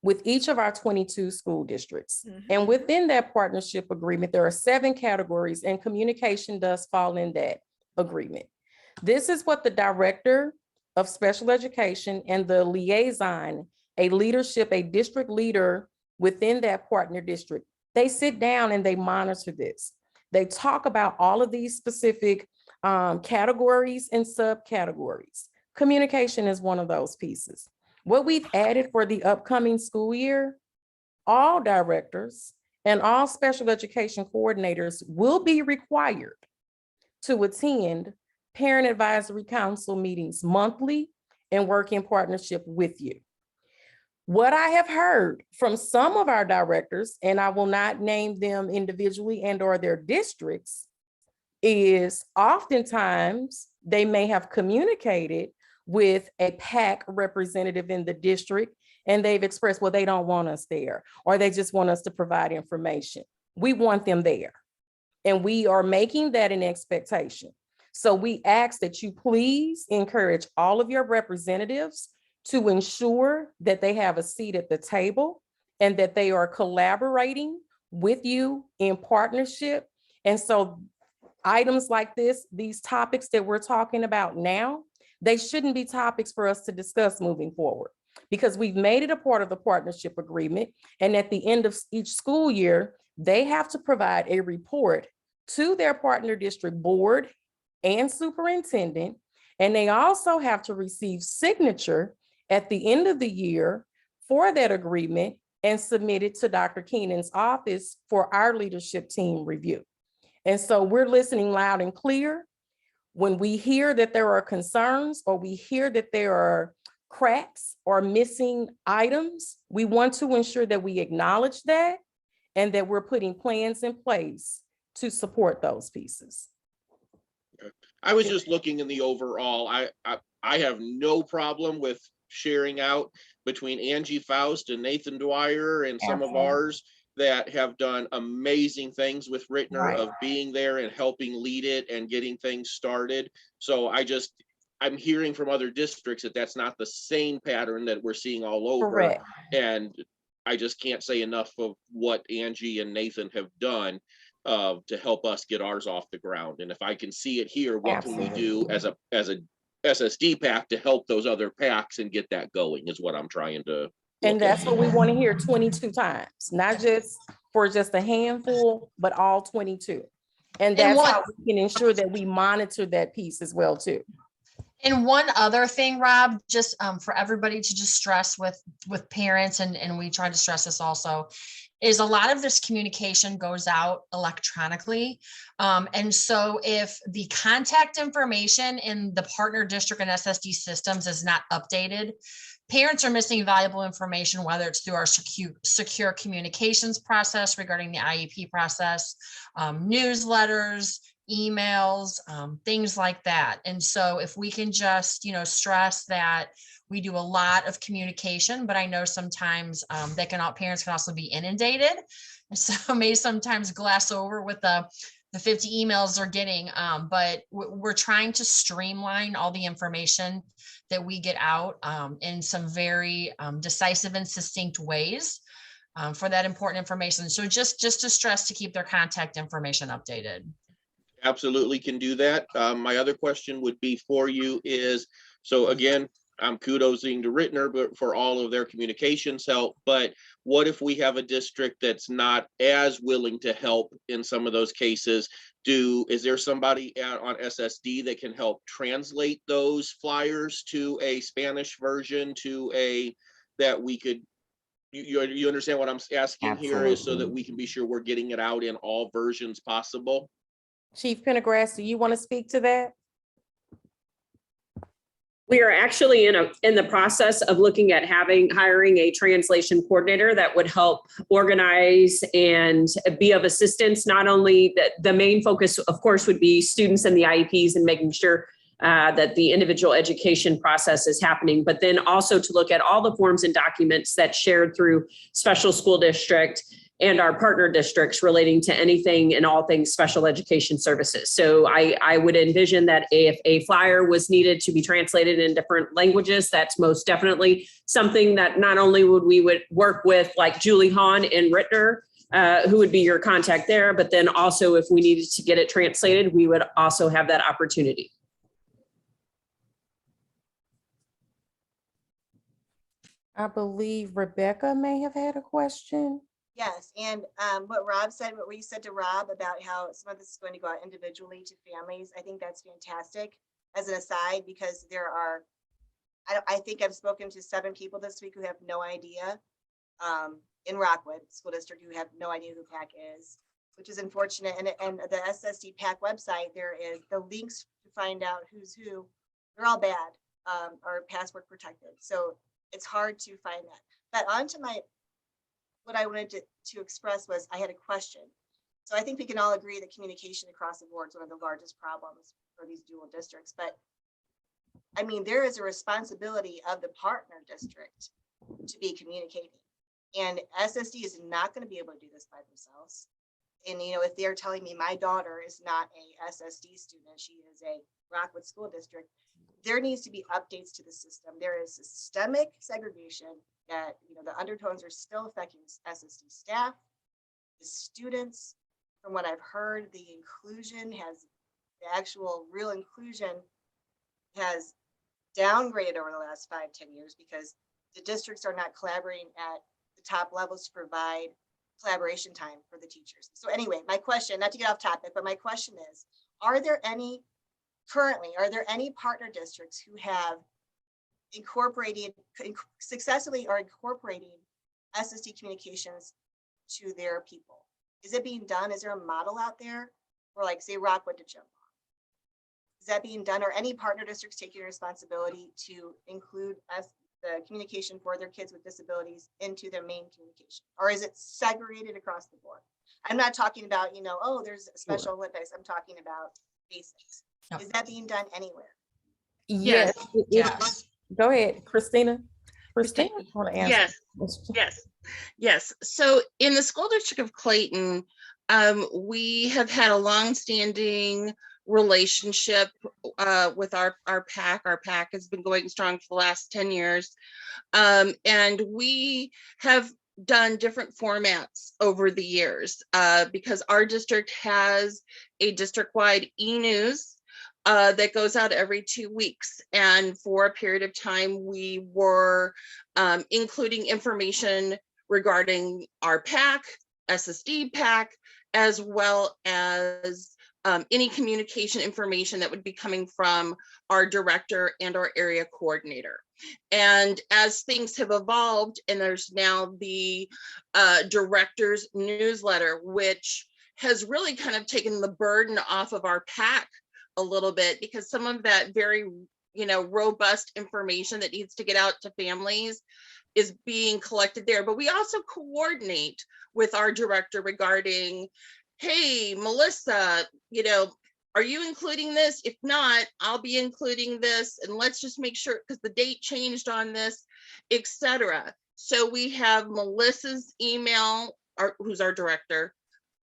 with each of our 22 school districts. And within that partnership agreement, there are 7 categories, and communication does fall in that agreement. This is what the director of special education and the liaison, a district leader within that partner district, they sit down and they monitor this. They talk about all of these specific categories and subcategories. Communication is one of those pieces. What we've added for the upcoming school year, all directors and all special education coordinators will be required to attend parent advisory council meetings monthly and work in partnership with you. What I have heard from some of our directors, and I will not name them individually and or their districts, is oftentimes they may have communicated with a PAC representative in the district, and they've expressed, well, they don't want us there, or they just want us to provide information. We want them there, and we are making that an expectation. So we ask that you please encourage all of your representatives to ensure that they have a seat at the table and that they are collaborating with you in partnership. And so items like this, these topics that we're talking about now, they shouldn't be topics for us to discuss moving forward, because we've made it a part of the partnership agreement. And at the end of each school year, they have to provide a report to their partner district board and superintendent. And they also have to receive signature at the end of the year for that agreement and submit it to Dr. Keenan's office for our leadership team review. And so we're listening loud and clear. When we hear that there are concerns or we hear that there are cracks or missing items, we want to ensure that we acknowledge that and that we're putting plans in place to support those pieces. I was just looking in the overall, I have no problem with sharing out between Angie Faust and Nathan Dwyer and some of Absolutely. ours that have done amazing things with Rittner Right. of being there and helping lead it and getting things started. So I'm hearing from other districts that that's not the same pattern that we're seeing all over. Correct. And I just can't say enough of what Angie and Nathan have done to help us get ours off the ground. And if I can see it here, what can we do as a SSD PAC to help those other PACs and get that going is what I'm trying to. And that's what we want to hear 22 times, not just for just a handful, but all 22. And that's how we can ensure that we monitor that piece as well too. And one other thing, Rob, just for everybody to just stress with parents, and we try to stress this also, is a lot of this communication goes out electronically. And so if the contact information in the partner district and SSD systems is not updated, parents are missing valuable information, whether it's through our secure communications process regarding the IEP process, newsletters, emails, things like that. And so if we can just, stress that we do a lot of communication, but I know sometimes parents can also be inundated. And so may sometimes glass over with the 50 emails they're getting, but we're trying to streamline all the information that we get out in some very decisive and succinct ways for that important information. So just to stress to keep their contact information updated. Absolutely can do that. My other question would be for you is, so again, I'm kudosing to Rittner, but for all of their communications help, but what if we have a district that's not as willing to help in some of those cases? Is there somebody on SSD that can help translate those flyers to a Spanish version that we could, you understand what I'm asking here is so that we can be sure we're getting it out in all versions possible? Chief Pendergrass, do you want to speak to that? We are actually in the process of looking at hiring a translation coordinator that would help organize and be of assistance. Not only the main focus, of course, would be students and the IEPs and making sure that the individual education process is happening, but then also to look at all the forms and documents that's shared through special school district and our partner districts relating to anything and all things special education services. So I would envision that if a flyer was needed to be translated in different languages, that's most definitely something that not only would work with like Julie Hahn and Rittner, who would be your contact there, but then also if we needed to get it translated, we would also have that opportunity. I believe Rebecca may have had a question. Yes, and what you said to Rob about how some of this is going to go out individually to families, I think that's fantastic as an aside, because I think I've spoken to 7 people this week who have no idea in Rockwood School District who have no idea who PAC is, which is unfortunate. And the SSD PAC website, there is the links to find out who's who. They're all bad or password protected. So it's hard to find that. But on to what I wanted to express was I had a question. So I think we can all agree that communication across the board is one of the largest problems for these dual districts. But I mean, there is a responsibility of the partner district to be communicating. And SSD is not going to be able to do this by themselves. And, if they're telling me my daughter is not a SSD student, she is a Rockwood School District, there needs to be updates to the system. There is systemic segregation that, the undertones are still affecting SSD staff, the students. From what I've heard, the actual real inclusion has downgraded over the last 5-10 years because the districts are not collaborating at the top levels to provide collaboration time for the teachers. So anyway, my question, not to get off topic, but my question is, are there any partner districts who have successfully are incorporating SSD communications to their people? Is it being done? Is there a model out there for, like, say, Rockwood to jump on? Is that being done? Or any partner districts taking responsibility to include the communication for their kids with disabilities into their main communication? Or is it segregated across the board? I'm not talking about, there's a special Olympics. I'm talking about basics. Is that being done anywhere? Yes. Yes. Go ahead, Christina. Christina, want to answer? Yes. So in the school district of Clayton, we have had a longstanding relationship with our PAC. Our PAC has been going strong for the last 10 years. And we have done different formats over the years because our district has a district-wide e-news that goes out every 2 weeks. And for a period of time, we were including information regarding our PAC, SSD PAC, as well as any communication information that would be coming from our director and our area coordinator. And as things have evolved, and there's now the director's newsletter, which has really kind of taken the burden off of our PAC a little bit, because some of that very, robust information that needs to get out to families is being collected there. But we also coordinate with our director regarding, hey, Melissa, are you including this? If not, I'll be including this, and let's just make sure, because the date changed on this, etc. So we have Melissa's email, who's our director,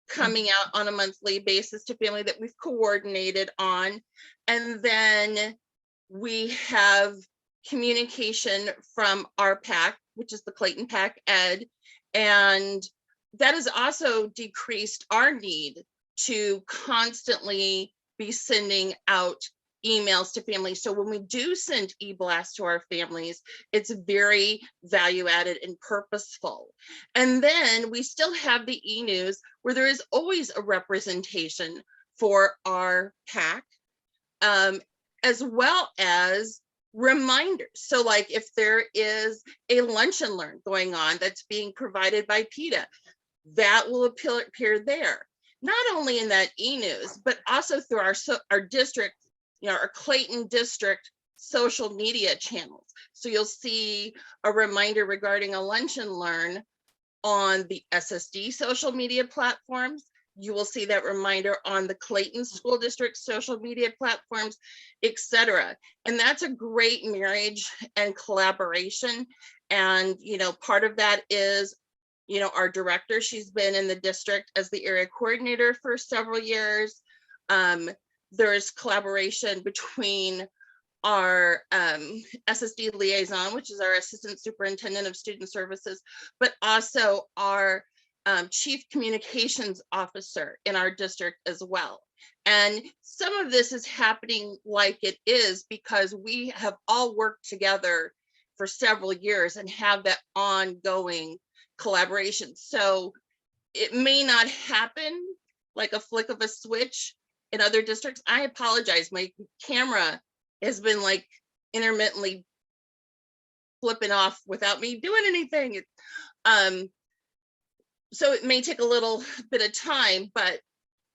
coming out on a monthly basis to family that we've coordinated on. And then we have communication from our PAC, which is the Clayton PAC Ed. And that has also decreased our need to constantly be sending out emails to families. So when we do send e-blasts to our families, it's very value added and purposeful. And then we still have the e-news where there is always a representation for our PAC, as well as reminders. So like if there is a lunch and learn going on that's being provided by PETA, that will appear there. Not only in that e-news, but also through our district, our Clayton district social media channels. So you'll see a reminder regarding a lunch and learn on the SSD social media platforms. You will see that reminder on the Clayton School District social media platforms, etc. And that's a great marriage and collaboration. And, part of that is, our director, she's been in the district as the area coordinator for several years. There's collaboration between our SSD liaison, which is our assistant superintendent of student services, but also our chief communications officer in our district as well. And some of this is happening like it is because we have all worked together for several years and have that ongoing collaboration. So it may not happen like a flick of a switch in other districts. I apologize. My camera has been like intermittently flipping off without me doing anything. So it may take a little bit of time, but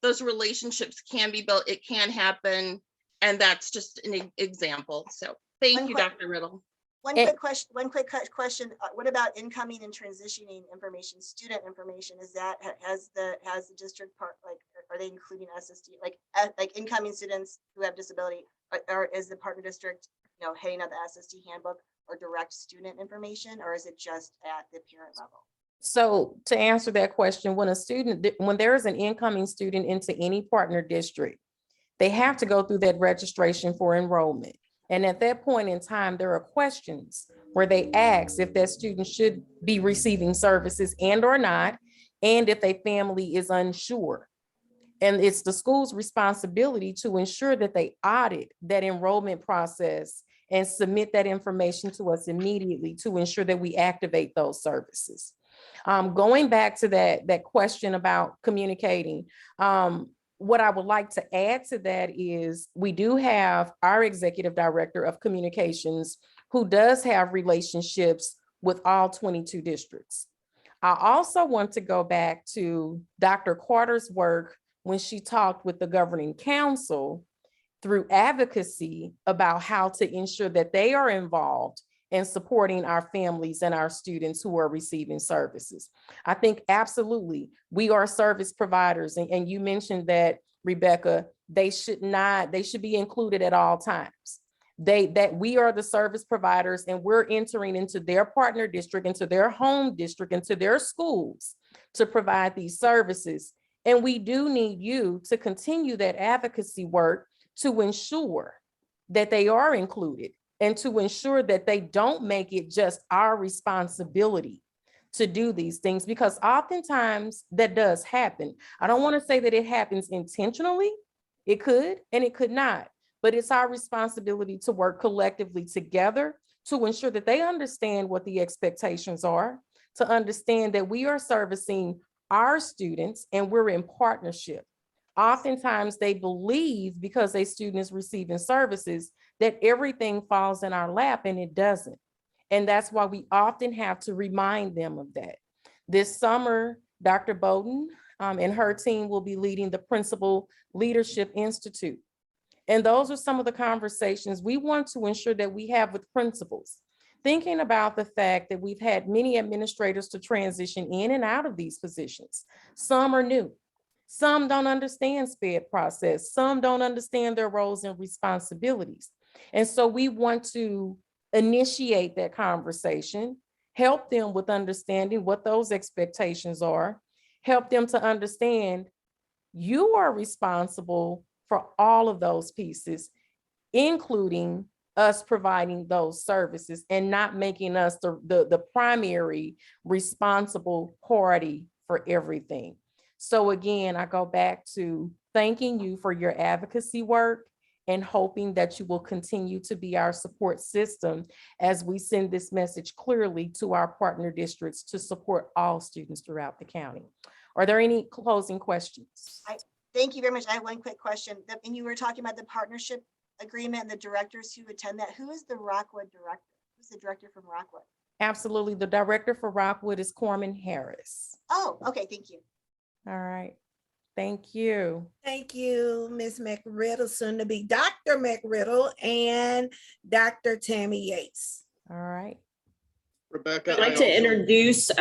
those relationships can be built. It can happen. And that's just an example. So thank you, Dr. Riddle. One quick question. What about incoming and transitioning information, student information? Is that, has the district part, like, are they including SSD, like incoming students who have disability, or is the partner district, heading up the SSD handbook or direct student information, or is it just at the parent level? So to answer that question, when there is an incoming student into any partner district, they have to go through that registration for enrollment. And at that point in time, there are questions where they ask if that student should be receiving services and or not, and if a family is unsure. And it's the school's responsibility to ensure that they audit that enrollment process and submit that information to us immediately to ensure that we activate those services. Going back to that question about communicating, what I would like to add to that is we do have our executive director of communications who does have relationships with all 22 districts. I also want to go back to Dr. Carter's work when she talked with the governing council through advocacy about how to ensure that they are involved in supporting our families and our students who are receiving services. I think absolutely we are service providers. And you mentioned that, Rebecca, they should be included at all times. that we are the service providers and we're entering into their partner district, into their home district, into their schools to provide these services. And we do need you to continue that advocacy work to ensure that they are included and to ensure that they don't make it just our responsibility to do these things, because oftentimes that does happen. I don't want to say that it happens intentionally. It could and it could not, but it's our responsibility to work collectively together to ensure that they understand what the expectations are, to understand that we are servicing our students and we're in partnership. Oftentimes they believe because a student is receiving services that everything falls in our lap, and it doesn't. And that's why we often have to remind them of that. This summer, Dr. Bowden and her team will be leading the Principal Leadership Institute. And those are some of the conversations we want to ensure that we have with principals, thinking about the fact that we've had many administrators to transition in and out of these positions. Some are new. Some don't understand SPED process. Some don't understand their roles and responsibilities. And so we want to initiate that conversation, help them with understanding what those expectations are, help them to understand you are responsible for all of those pieces, including us providing those services and not making us the primary responsible party for everything. So again, I go back to thanking you for your advocacy work and hoping that you will continue to be our support system as we send this message clearly to our partner districts to support all students throughout the county. Are there any closing questions? Thank you very much. I have one quick question. And you were talking about the partnership agreement and the directors who attend that. Who is the Rockwood director? Who's the director from Rockwood? Absolutely. The director for Rockwood is Corman Harris. Oh, okay. Thank you. All right. Thank you. Thank you, Ms. McRiddle, soon to be Dr. McRiddle, and Dr. Tammy Yates. All right. Rebecca. I'd like to introduce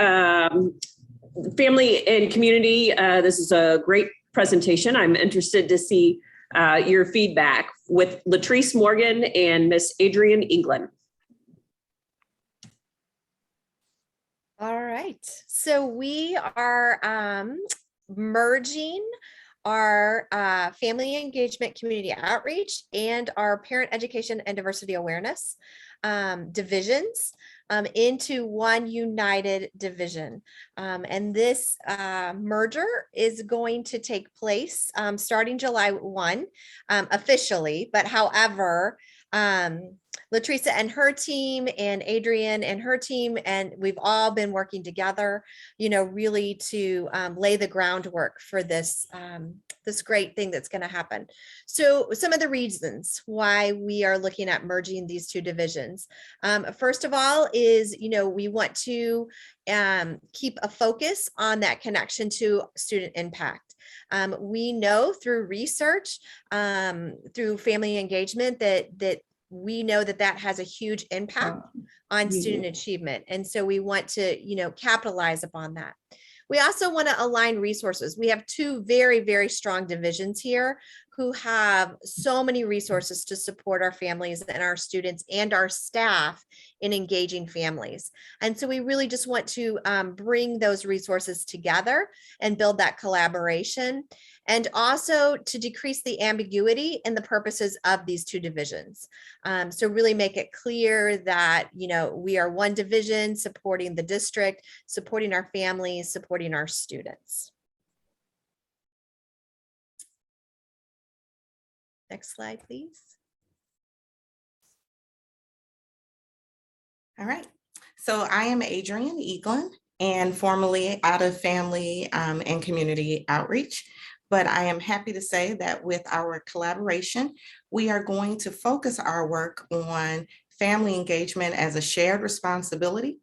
family and community. This is a great presentation. I'm interested to see your feedback with Latrice Morgan and Miss Adrienne England. All right, so we are merging our family engagement, community outreach, and our parent education and diversity awareness divisions into one united division. And this merger is going to take place starting July 1 officially, but however, Latrice and her team and Adrienne and her team, and we've all been working together, you know, really to lay the groundwork for this, this great thing that's going to happen. So some of the reasons why we are looking at merging these two divisions. First of all is, you know, we want to keep a focus on that connection to student impact. We know through research, through family engagement that we know that has a huge impact on student achievement. And so we want to, you know, capitalize upon that. We also want to align resources. We have two very, very strong divisions here who have so many resources to support our families and our students and our staff in engaging families. And so we really just want to bring those resources together and build that collaboration, and also to decrease the ambiguity in the purposes of these two divisions. So really make it clear that, you know, we are one division supporting the district, supporting our families, supporting our students. Next slide, please. All right. So I am Adrienne England and formerly out of family and community outreach. But I am happy to say that with our collaboration, we are going to focus our work on family engagement as a shared responsibility.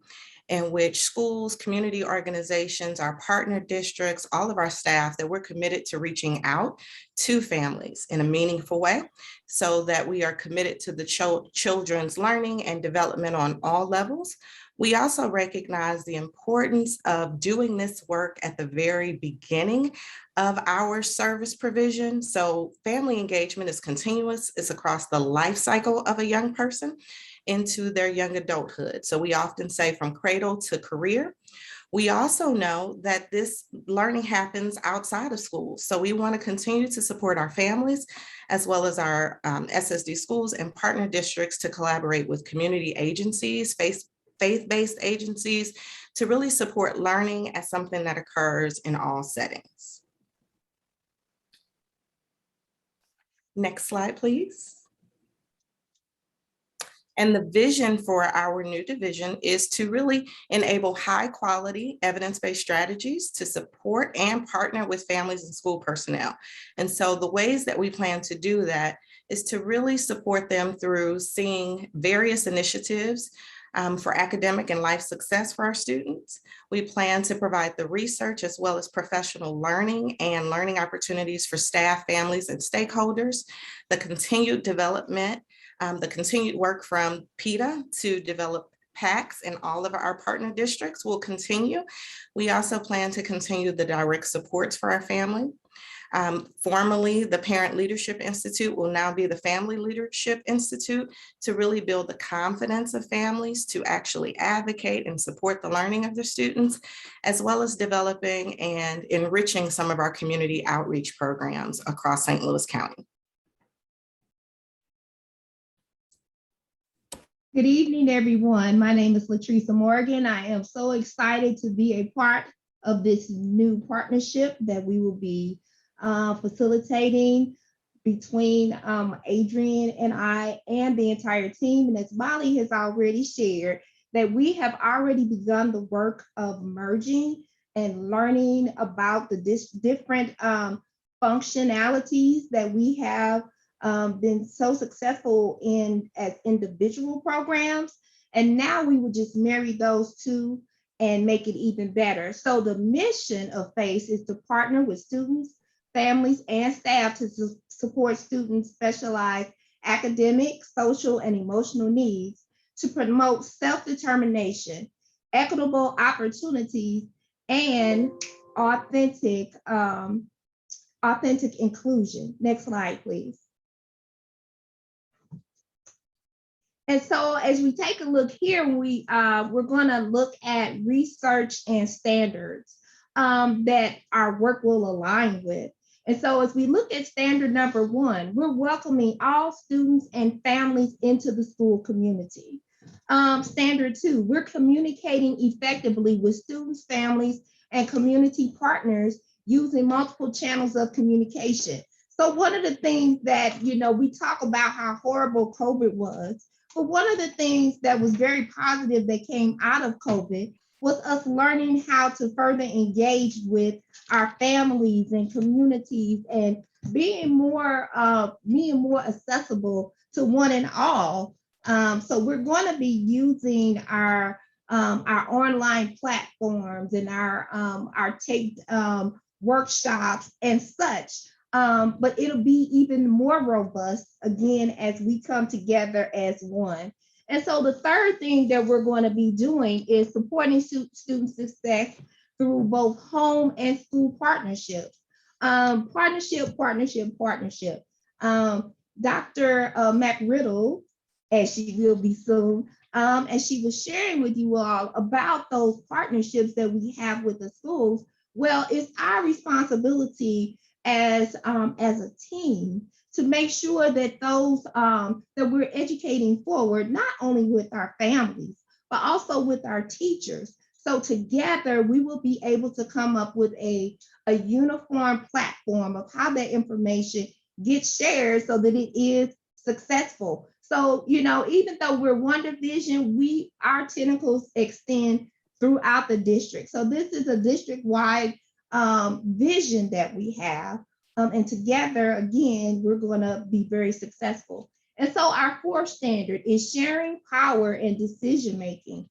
in which schools, community organizations, our partner districts, all of our staff, that we're committed to reaching out to families in a meaningful way so that we are committed to the children's learning and development on all levels. We also recognize the importance of doing this work at the very beginning of our service provision. So family engagement is continuous. It's across the life cycle of a young person into their young adulthood. So we often say from cradle to career. We also know that this learning happens outside of school. So we want to continue to support our families as well as our SSD schools and partner districts to collaborate with community agencies, faith-based agencies, to really support learning as something that occurs in all settings. Next slide, please. And the vision for our new division is to really enable high quality evidence-based strategies to support and partner with families and school personnel. And so the ways that we plan to do that is to really support them through seeing various initiatives for academic and life success for our students. We plan to provide the research as well as professional learning and learning opportunities for staff, families, and stakeholders, the continued development, the continued work from PETA to develop PACs in all of our partner districts will continue. We also plan to continue the direct supports for our family. Formerly, the Parent Leadership Institute will now be the Family Leadership Institute to really build the confidence of families to actually advocate and support the learning of their students, as well as developing and enriching some of our community outreach programs across St. Louis County. Good evening, everyone. My name is Latrice Morgan. I am so excited to be a part of this new partnership that we will be facilitating between Adrian and I and the entire team. And as Molly has already shared, that we have already begun the work of merging and learning about the different functionalities that we have been so successful in as individual programs. And now we would just marry those two and make it even better. So the mission of FACE is to partner with students, families, and staff to support students' specialized academic, social, and emotional needs to promote self-determination, equitable opportunities, and authentic inclusion. Next slide, please. And so as we take a look here, we're going to look at research and standards that our work will align with. And so as we look at standard number 1, we're welcoming all students and families into the school community. Standard 2, we're communicating effectively with students, families, and community partners using multiple channels of communication. So one of the things that, we talk about how horrible COVID was, but one of the things that was very positive that came out of COVID was us learning how to further engage with our families and communities and being more accessible to one and all. So we're going to be using our online platforms and our taped workshops and such. But it'll be even more robust, again, as we come together as one. And so the third thing that we're going to be doing is supporting student success through both home and school partnerships. Partnership. Dr. McRiddle, as she will be soon, and she was sharing with you all about those partnerships that we have with the schools. Well, it's our responsibility as a team to make sure that those that we're educating forward, not only with our families, but also with our teachers. So together we will be able to come up with a uniform platform of how that information gets shared so that it is successful. So, even though we're one division, our tentacles extend throughout the district. So this is a district-wide vision that we have. And together, again, we're going to be very successful. And so our fourth standard is sharing power and decision-making.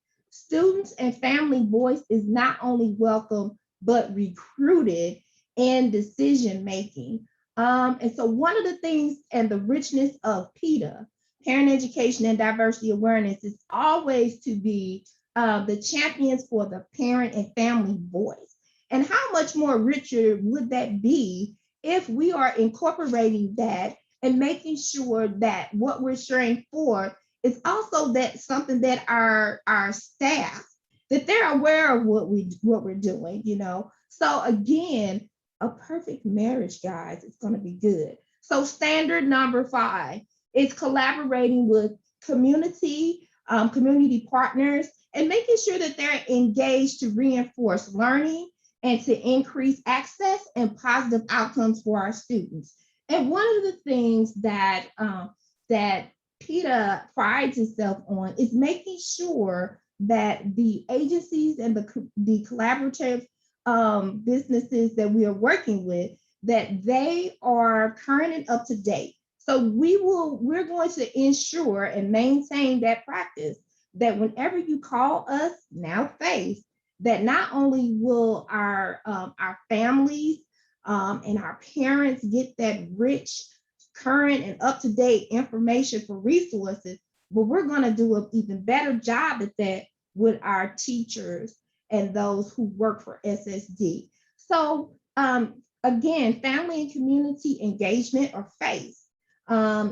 students and family voice is not only welcome, but recruited in decision making. And so one of the things and the richness of PETA, parent education and diversity awareness, is always to be the champions for the parent and family voice. And how much more richer would that be if we are incorporating that and making sure that what we're sharing for is also that something that our staff, that they're aware of what we're doing, you know. So again, a perfect marriage, guys, it's going to be good. So standard number 5 is collaborating with community partners and making sure that they're engaged to reinforce learning and to increase access and positive outcomes for our students. And one of the things that that PETA prides itself on is making sure that the agencies and the collaborative businesses that we are working with, that they are current and up to date. So we're going to ensure and maintain that practice that whenever you call us, now FACE, that not only will our families and our parents get that rich, current, and up-to-date information for resources, but we're going to do an even better job at that with our teachers and those who work for SSD. So again, family and community engagement, or FACE,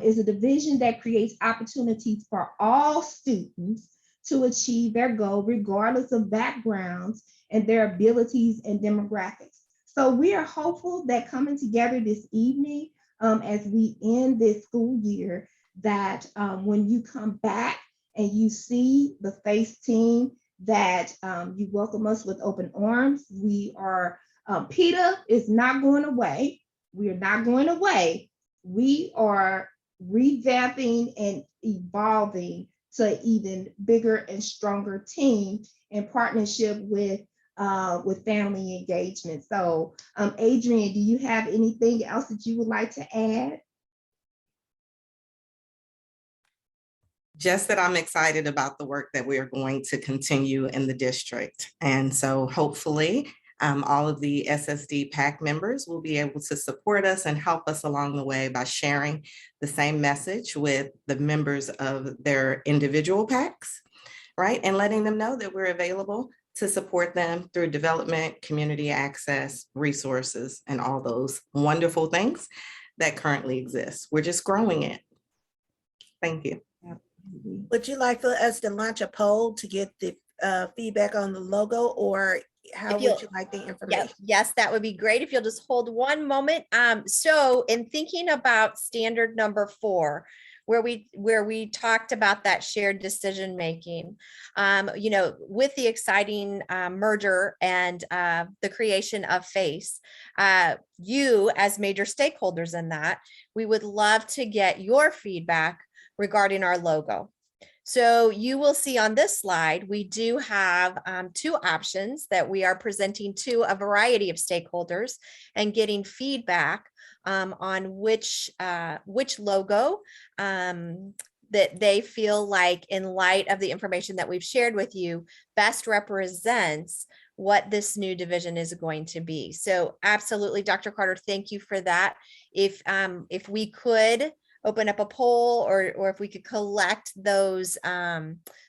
is a division that creates opportunities for all students to achieve their goal, regardless of backgrounds and their abilities and demographics. So we are hopeful that coming together this evening, as we end this school year, that when you come back and you see the FACE team, that you welcome us with open arms. We are, PETA is not going away. We are not going away. We are revamping and evolving to an even bigger and stronger team in partnership with family engagement. So Adrian, do you have anything else that you would like to add? Just that I'm excited about the work that we are going to continue in the district. And so hopefully all of the SSD PAC members will be able to support us and help us along the way by sharing the same message with the members of their individual PACs, right? And letting them know that we're available to support them through development, community access, resources, and all those wonderful things that currently exist. We're just growing it. Thank you. Would you like for us to launch a poll to get the feedback on the logo, or how would you like the information? Yes, that would be great if you'll just hold one moment. So in thinking about standard number 4, where we talked about that shared decision making, you know, with the exciting merger and the creation of FACE, you as major stakeholders in that, we would love to get your feedback regarding our logo. So you will see on this slide, we do have 2 options that we are presenting to a variety of stakeholders and getting feedback on which logo that they feel like, in light of the information that we've shared with you, best represents what this new division is going to be. So absolutely, Dr. Carter, thank you for that. If we could open up a poll, or if we could collect those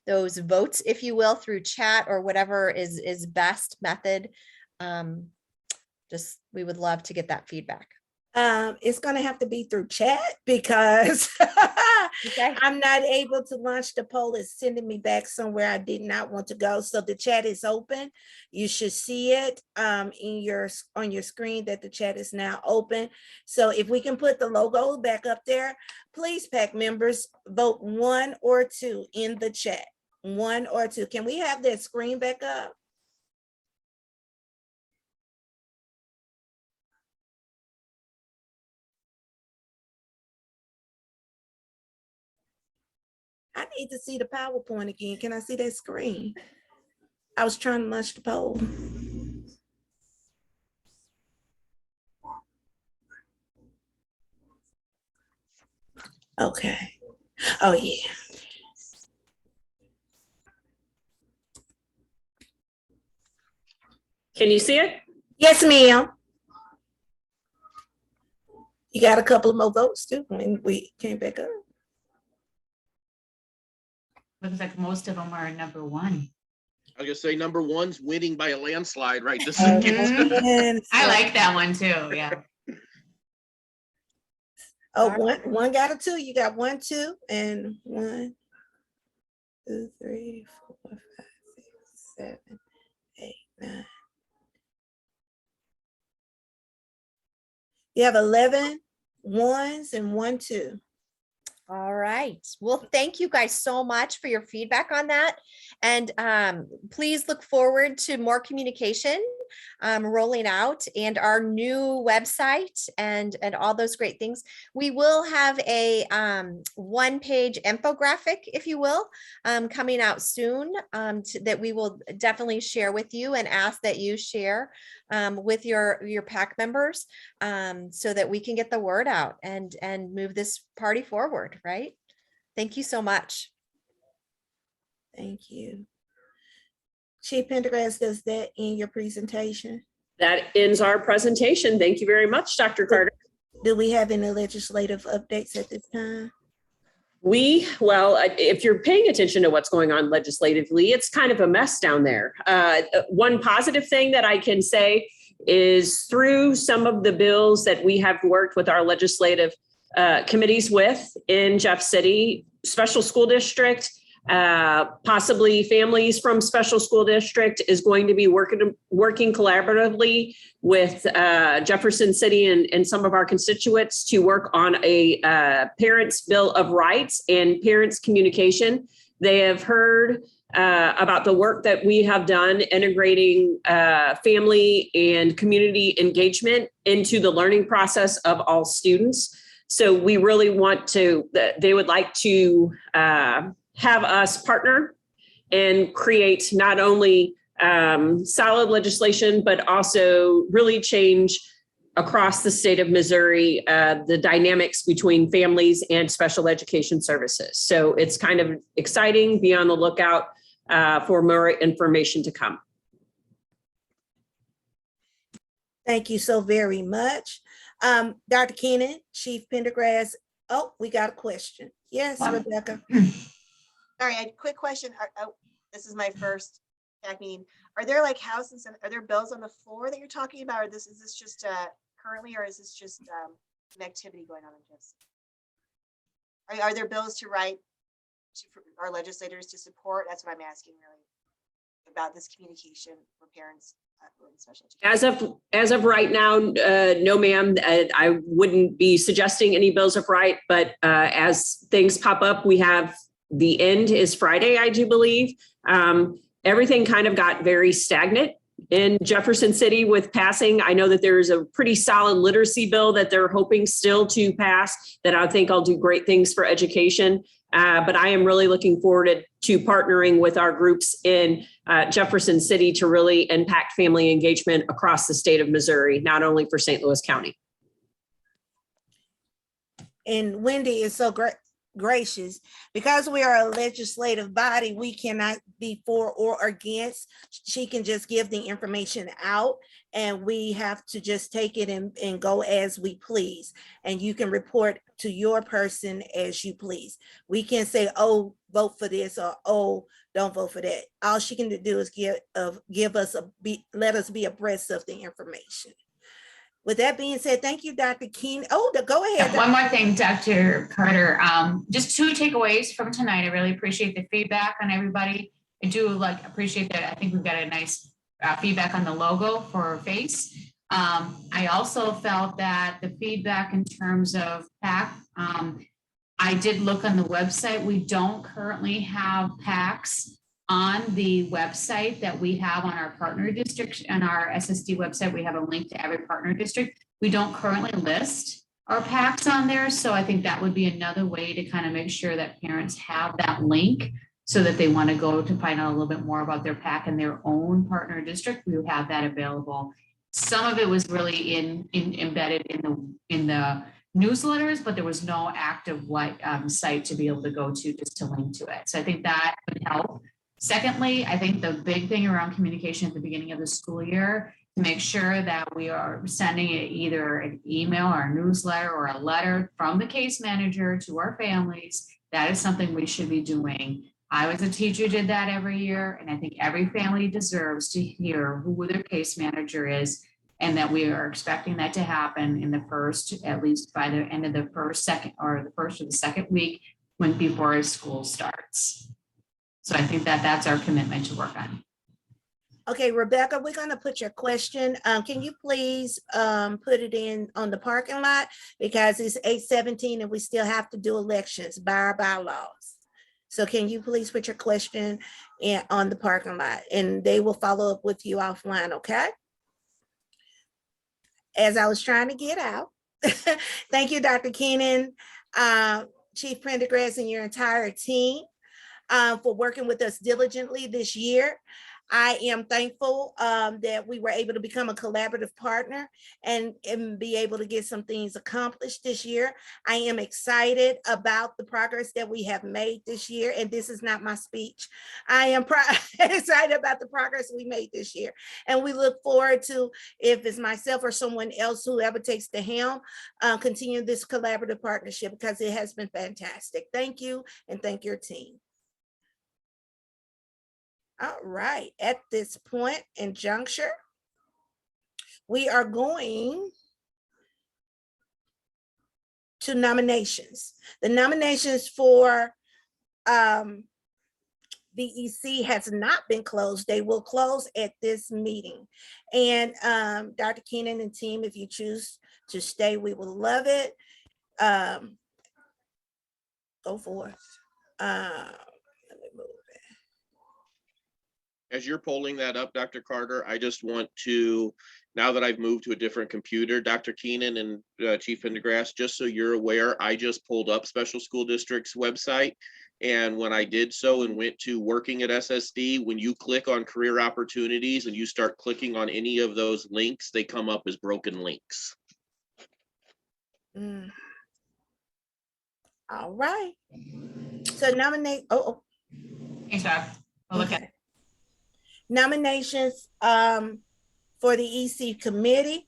votes, if you will, through chat or whatever is best method, just we would love to get that feedback. It's going to have to be through chat because Okay. I'm not able to launch the poll. It's sending me back somewhere I did not want to go. So the chat is open. You should see it on your screen that the chat is now open. So if we can put the logo back up there, please, PAC members, vote 1 or 2 in the chat. 1 or 2. Can we have that screen back up? I need to see the PowerPoint again. Can I see that screen? I was trying to launch the poll. Okay. Oh, yeah. Can you see it? Yes, ma'am. You got a couple of more votes too when we came back up. Looks like most of them are number one. I was gonna say number one's winning by a landslide right this Oh, second. man. I like that one too, yeah. Oh, one got a 2. You got 1, 2, and 1, 2, 3, 4, 5, 6, 7, 8, 9. You have 11 1s and 1, 2. All right. Well, thank you guys so much for your feedback on that. And please look forward to more communication rolling out and our new website and all those great things. We will have a one-page infographic, if you will, coming out soon that we will definitely share with you and ask that you share with your PAC members so that we can get the word out and move this party forward, right? Thank you so much. Thank you. Chief Pendergrass, does that end your presentation? That ends our presentation. Thank you very much, Dr. Carter. Do we have any legislative updates at this time? Well, if you're paying attention to what's going on legislatively, it's kind of a mess down there. One positive thing that I can say is through some of the bills that we have worked with our legislative committees with in Jeff City, special school district, possibly families from special school district is going to be working collaboratively with Jefferson City and some of our constituents to work on a parents' bill of rights and parents' communication. They have heard about the work that we have done integrating family and community engagement into the learning process of all students. So we really want to, they would like to have us partner and create not only solid legislation, but also really change across the state of Missouri the dynamics between families and special education services. So it's kind of exciting. Be on the lookout for more information to come. Thank you so very much. Dr. Keenan, Chief Pendergrass. Oh, we got a question. Yes, Rebecca. Sorry, a quick question. This is my first PAC meeting. Are there like houses and are there bills on the floor that you're talking about? Or is this just currently, or is this just an activity going on in Jeff City? Are there bills to write for our legislators to support? That's what I'm asking really about this communication for parents in special education. As of right now, no, ma'am. I wouldn't be suggesting any bills of right, but as things pop up, we have the end is Friday, I do believe. Everything kind of got very stagnant in Jefferson City with passing. I know that there is a pretty solid literacy bill that they're hoping still to pass that I think I'll do great things for education. But I am really looking forward to partnering with our groups in Jefferson City to really impact family engagement across the state of Missouri, not only for St. Louis County. And Wendy is so gracious because we are a legislative body. We cannot be for or against. She can just give the information out and we have to just take it and go as we please. And you can report to your person as you please. We can say, oh, vote for this, or oh, don't vote for that. All she can do is let us be abreast of the information. With that being said, thank you, Dr. Keen. Oh, go ahead. One more thing, Dr. Carter. Just 2 takeaways from tonight. I really appreciate the feedback on everybody. I do appreciate that. I think we've got a nice feedback on the logo for our face. I also felt that the feedback in terms of PAC, I did look on the website. We don't currently have PACs on the website that we have on our partner district. On our SSD website, we have a link to every partner district. We don't currently list our PACs on there. So I think that would be another way to kind of make sure that parents have that link so that they want to go to find out a little bit more about their PAC in their own partner district. We have that available. Some of it was really embedded in the newsletters, but there was no active site to be able to go to just to link to it. So I think that would help. Secondly, I think the big thing around communication at the beginning of the school year to make sure that we are sending it either an email or a newsletter or a letter from the case manager to our families. That is something we should be doing. I was a teacher, did that every year, and I think every family deserves to hear who their case manager is, and that we are expecting that to happen in the first, at least by the end of the first, second, or the first or the second week before school starts. So I think that that's our commitment to work on. Okay, Rebecca, we're gonna put your question. Can you please put it in on the parking lot? Because it's 8:17 and we still have to do elections by our bylaws. So can you please put your question on the parking lot, and they will follow up with you offline, okay? As I was trying to get out. Thank you, Dr. Keenan, Chief Prendergast, and your entire team for working with us diligently this year. I am thankful that we were able to become a collaborative partner and be able to get some things accomplished this year. I am excited about the progress that we have made this year. And this is not my speech. I am excited about the progress we made this year. And we look forward to, if it's myself or someone else, whoever takes the helm, continue this collaborative partnership, because it has been fantastic. Thank you, and thank your team. All right, at this point and juncture, we are going to nominations. The nominations for VEC has not been closed. They will close at this meeting. And Dr. Keenan and team, if you choose to stay, we will love it. Go forth. Let me move. As you're pulling that up, Dr. Carter, I just want to, now that I've moved to a different computer, Dr. Keenan and Chief Pendergrass, just so you're aware, I just pulled up Special School District's website. And when I did so and went to working at SSD, when you click on career opportunities and you start clicking on any of those links, they come up as broken links. All right. So nominate, Thanks, Rob. We'll look at it. Nominations for the EC committee.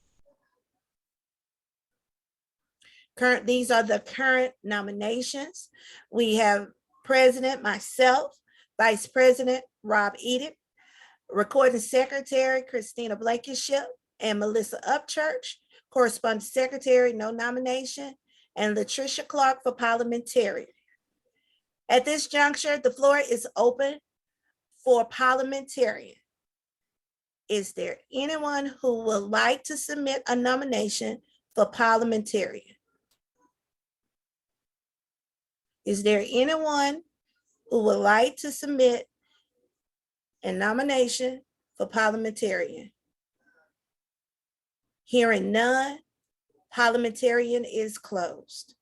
These are the current nominations. We have President, myself, Vice President, Rob Eden, Recording Secretary, Christina Blankenship, and Melissa Upchurch, Correspondence Secretary, no nomination, and Latricia Clark for Parliamentarian. At this juncture, the floor is open for parliamentarian. Is there anyone who would like to submit a nomination for parliamentarian? Is there anyone who would like to submit a nomination for parliamentarian? Hearing none, parliamentarian is closed.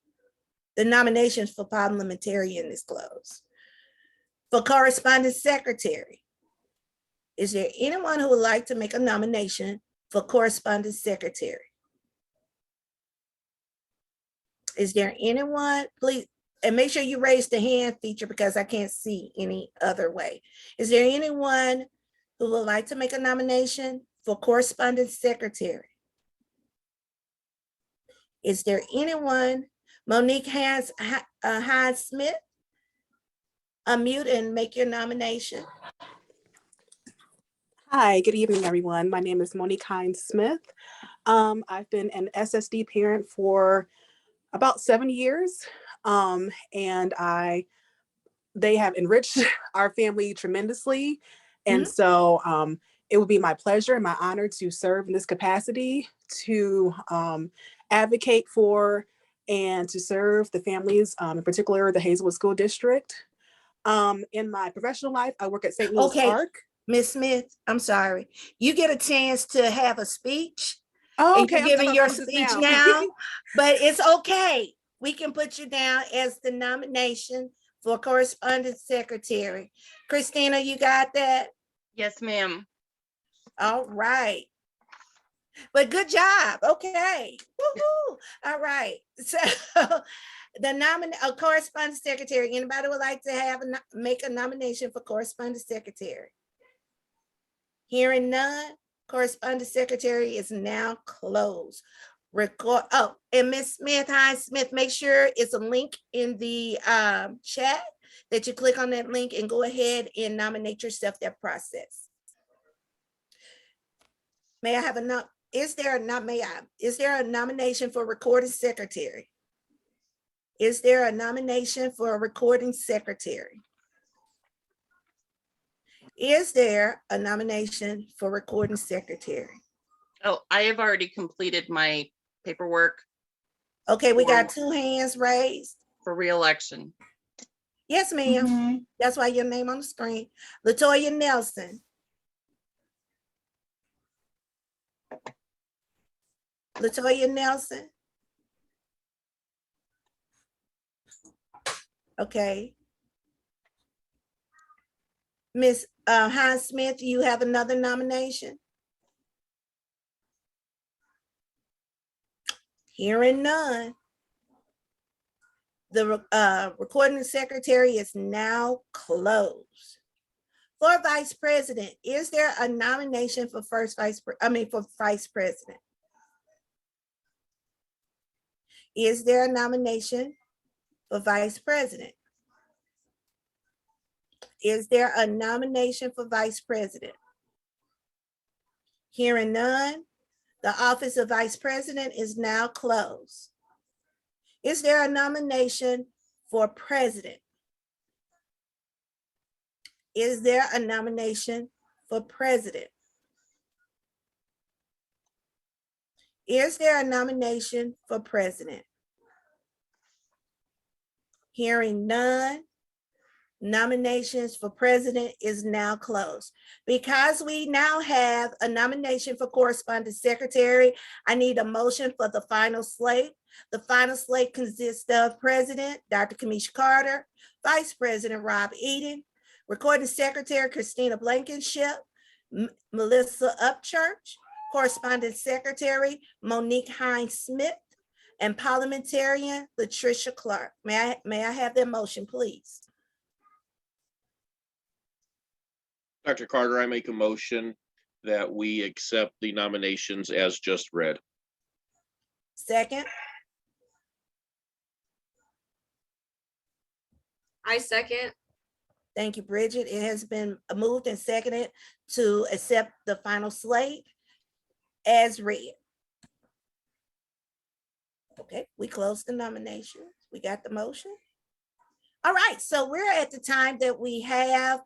The nominations for parliamentarian is closed. For correspondence secretary, is there anyone who would like to make a nomination for correspondence secretary? Is there anyone, please, and make sure you raise the hand feature because I can't see any other way. Is there anyone who would like to make a nomination for correspondence secretary? Is there anyone? Monique Hines-Smith, unmute and make your nomination. Hi, good evening, everyone. My name is Monique Hines-Smith. I've been an SSD parent for about 7 years, and they have enriched our family tremendously. And so it would be my pleasure and my honor to serve in this capacity, to advocate for and to serve the families, in particular the Hazelwood School District. In my professional life, I work at St. Louis Park. Ms. Smith, I'm sorry. You get a chance to have a speech. Oh, and okay. you're giving your speech now, but it's okay. We can put you down as the nomination for correspondence secretary. Christina, you got that? Yes, ma'am. All right. But good job. Okay. Woo-hoo. All right. So the correspondence secretary, anybody would like to make a nomination for correspondence secretary? Hearing none, Correspondence secretary is now closed. Record, oh, and Ms. Smith, hi Smith, make sure it's a link in the chat that you click on that link and go ahead and nominate yourself that process. May I have a is there a nomination for recording secretary? Is there a nomination for a recording secretary? Is there a nomination for recording secretary? Oh, I have already completed my paperwork Okay, we got 2 hands raised. for reelection. Yes, ma'am. That's why your name on the screen. Latoya Nelson. Latoya Nelson. Okay. Miss Hines Smith, you have another nomination? Hearing none. The recording secretary is now closed. For vice president, is there a nomination for for vice president? Is there a nomination for vice president? Is there a nomination for vice president? Hearing none, the office of vice president is now closed. Is there a nomination for president? Is there a nomination for president? Is there a nomination for president? Hearing none, nominations for president is now closed. Because we now have a nomination for correspondence secretary, I need a motion for the final slate. The final slate consists of President, Dr. Kamisha Carter, Vice President, Rob Eden, Recording Secretary, Christina Blankenship, Melissa Upchurch, Correspondence Secretary, Monique Hines Smith, and Parliamentarian, Latricia Clark. May I have that motion, please? Dr. Carter, I make a motion that we accept the nominations as just read. Second. I second. Thank you, Bridget. It has been moved and seconded to accept the final slate as read. Okay, we closed the nominations. We got the motion. All right, so we're at the time that we have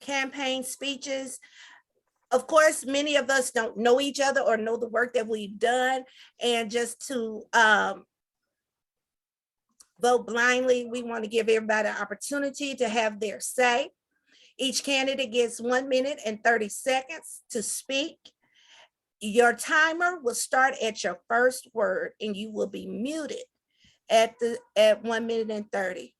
campaign speeches. Of course, many of us don't know each other or know the work that we've done. And just to vote blindly, we want to give everybody an opportunity to have their say. Each candidate gets 1 minute and 30 seconds to speak. Your timer will start at your first word and you will be muted at 1 minute and 30.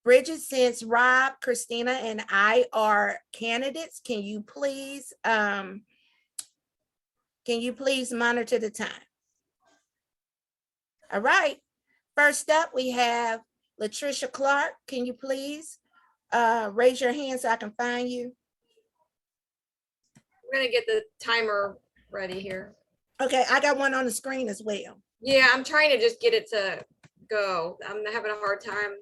Bridget, since Rob, Christina, and I are candidates, can you please monitor the time? All right. First up, we have Latricia Clark. Can you please raise your hand so I can find you? We're gonna get the timer ready here. Okay, I got one on the screen as well. Yeah, I'm trying to just get it to go. I'm having a hard time.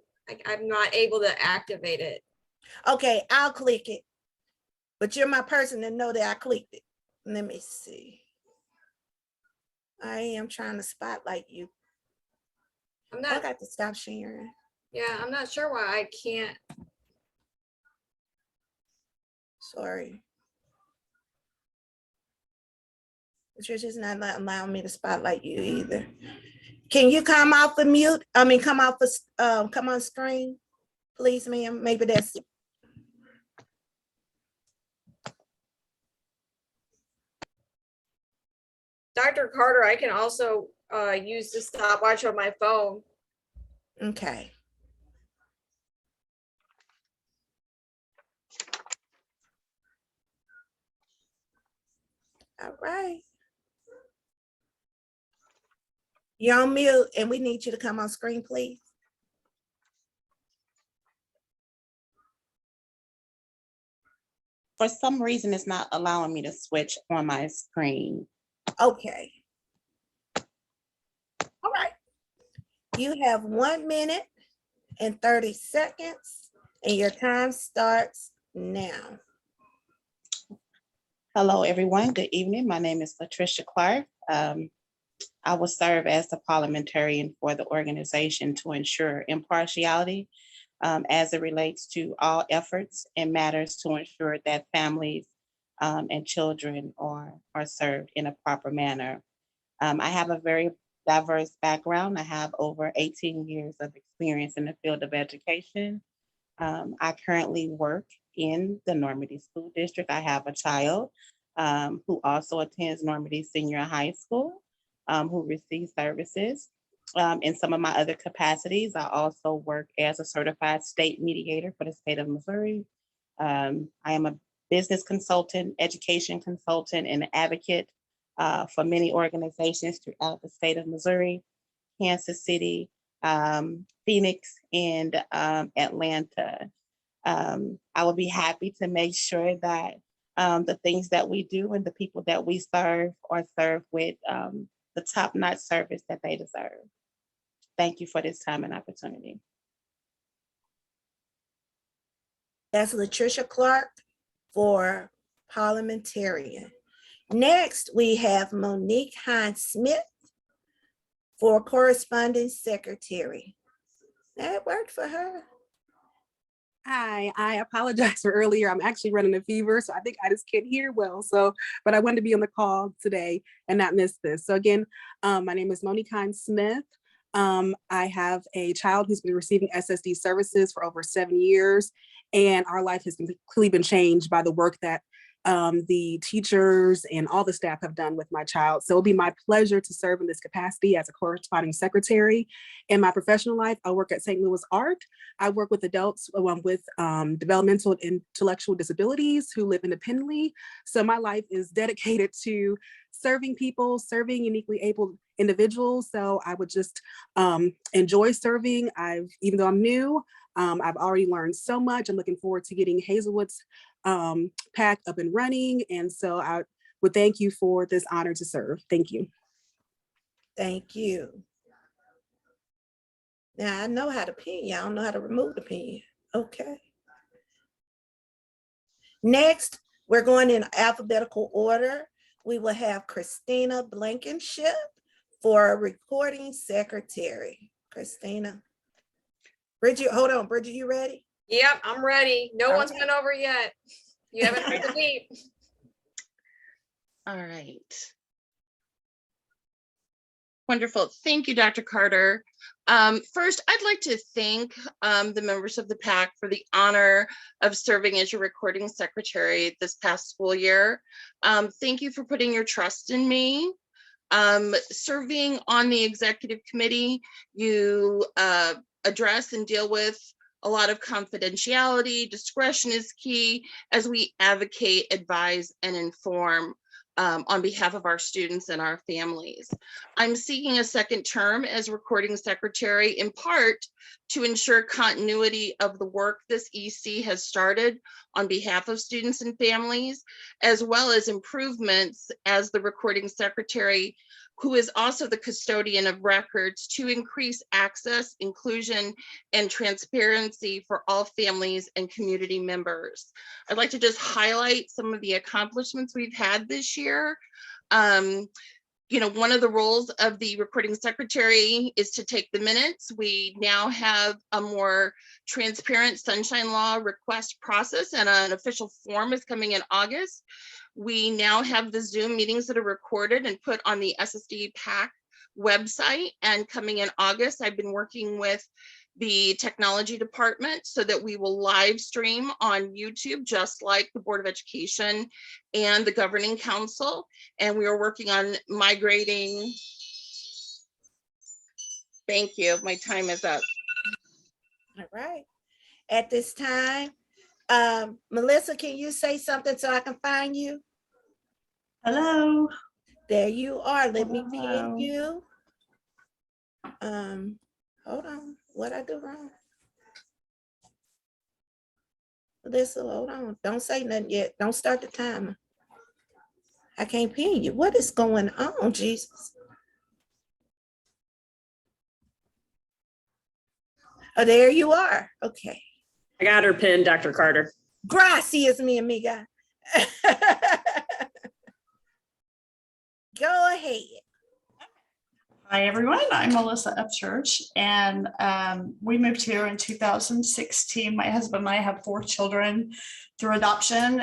I'm not able to activate it. Okay, I'll click it. But you're my person to know that I clicked it. Let me see. I am trying to spotlight you. I'm not. I got to stop sharing. Yeah, I'm not sure why I can't. Sorry. Patricia's not allowing me to spotlight you either. Can you come off the mute? Come on screen, please, ma'am. Maybe that's it. Dr. Carter, I can also use the stopwatch on my phone. Okay. All right. You're on mute and we need you to come on screen, please. For some reason, it's not allowing me to switch on my screen. Okay. All right. You have 1 minute and 30 seconds, and your time starts now. Hello, everyone. Good evening. My name is Latricia Clark. I will serve as the parliamentarian for the organization to ensure impartiality as it relates to all efforts and matters to ensure that families and children are served in a proper manner. I have a very diverse background. I have over 18 years of experience in the field of education. I currently work in the Normandy School District. I have a child who also attends Normandy Senior High School, who receives services. In some of my other capacities, I also work as a certified state mediator for the state of Missouri. I am a business consultant, education consultant, and advocate for many organizations throughout the state of Missouri, Kansas City, Phoenix, and Atlanta. I will be happy to make sure that the things that we do and the people that we serve are served with the top-notch service that they deserve. Thank you for this time and opportunity. That's Latricia Clark for parliamentarian. Next, we have Monique Hines-Smith for corresponding secretary. That worked for her. Hi, I apologize for earlier. I'm actually running a fever, so I think I just can't hear well. But I wanted to be on the call today and not miss this. So again, my name is Monique Hines-Smith. I have a child who's been receiving SSD services for over 7 years, and our life has completely been changed by the work that the teachers and all the staff have done with my child. So it'll be my pleasure to serve in this capacity as a corresponding secretary. In my professional life, I work at St. Louis ARC. I work with adults with developmental and intellectual disabilities who live independently. So my life is dedicated to serving people, serving uniquely able individuals. So I would just enjoy serving. Even though I'm new, I've already learned so much. I'm looking forward to getting Hazelwood's PAC up and running. And so I would thank you for this honor to serve. Thank you. Thank you. Now I know how to pin. I don't know how to remove the pin. Okay. Next, we're going in alphabetical order. We will have Christina Blankenship for recording secretary. Christina. Bridget, hold on. Bridget, you ready? Yep, I'm ready. No one's Okay. been over yet. You haven't heard the beep. All right. Wonderful. Thank you, Dr. Carter. First, I'd like to thank the members of the PAC for the honor of serving as your recording secretary this past school year. Thank you for putting your trust in me. Serving on the executive committee, you address and deal with a lot of confidentiality. Discretion is key as we advocate, advise, and inform on behalf of our students and our families. I'm seeking a second term as recording secretary, in part to ensure continuity of the work this EC has started on behalf of students and families, as well as improvements as the recording secretary, who is also the custodian of records, to increase access, inclusion, and transparency for all families and community members. I'd like to just highlight some of the accomplishments we've had this year. You know, one of the roles of the recording secretary is to take the minutes. We now have a more transparent Sunshine Law request process, and an official form is coming in August. We now have the Zoom meetings that are recorded and put on the SSD PAC website, and coming in August, I've been working with the technology department so that we will live stream on YouTube, just like the Board of Education and the Governing Council. And we are working on migrating. Thank you. My time is up. All right. At this time, Melissa, can you say something so I can find you? Hello. There you are. Let me Hello. pin you. Hold on. What I do wrong? Alyssa, hold on. Don't say nothing yet. Don't start the timer. I can't pin you. What is going on, Jesus? Oh, there you are. Okay. I got her pinned, Dr. Carter. Gracias, mi amiga. Go ahead. Hi, everyone. I'm Melissa Upchurch, and we moved here in 2016. My husband and I have 4 children through adoption.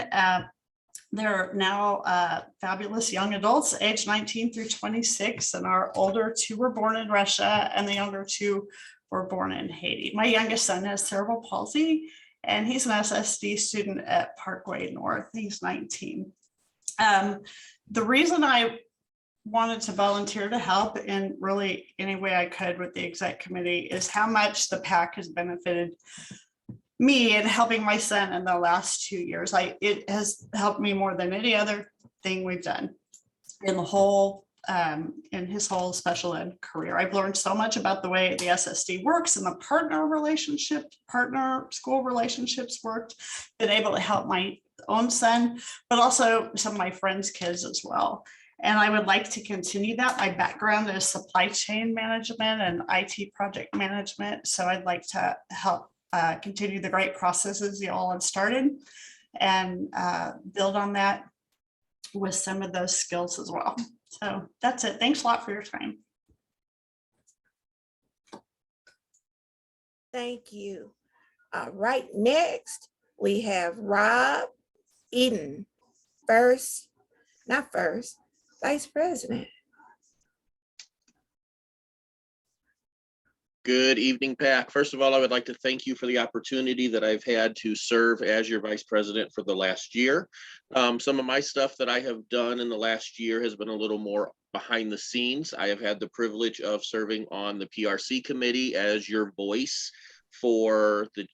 They're now fabulous young adults, age 19 through 26, and our older 2 were born in Russia, and the younger 2 were born in Haiti. My youngest son has cerebral palsy, and he's an SSD student at Parkway North. He's 19. The reason I wanted to volunteer to help in really any way I could with the exec committee is how much the PAC has benefited me in helping my son in the last 2 years. It has helped me more than any other thing we've done in the whole in his whole special ed career. I've learned so much about the way the SSD works and the partner school relationships worked, been able to help my own son, but also some of my friends' kids as well. And I would like to continue that. My background is supply chain management and IT project management. So I'd like to help continue the great processes you all have started and build on that with some of those skills as well. So that's it. Thanks a lot for your time. Thank you. All right, next we have Rob Eden, Vice President. Good evening, PAC. First of all, I would like to thank you for the opportunity that I've had to serve as your vice president for the last year. Some of my stuff that I have done in the last year has been a little more behind the scenes. I have had the privilege of serving on the PRC committee as your voice for the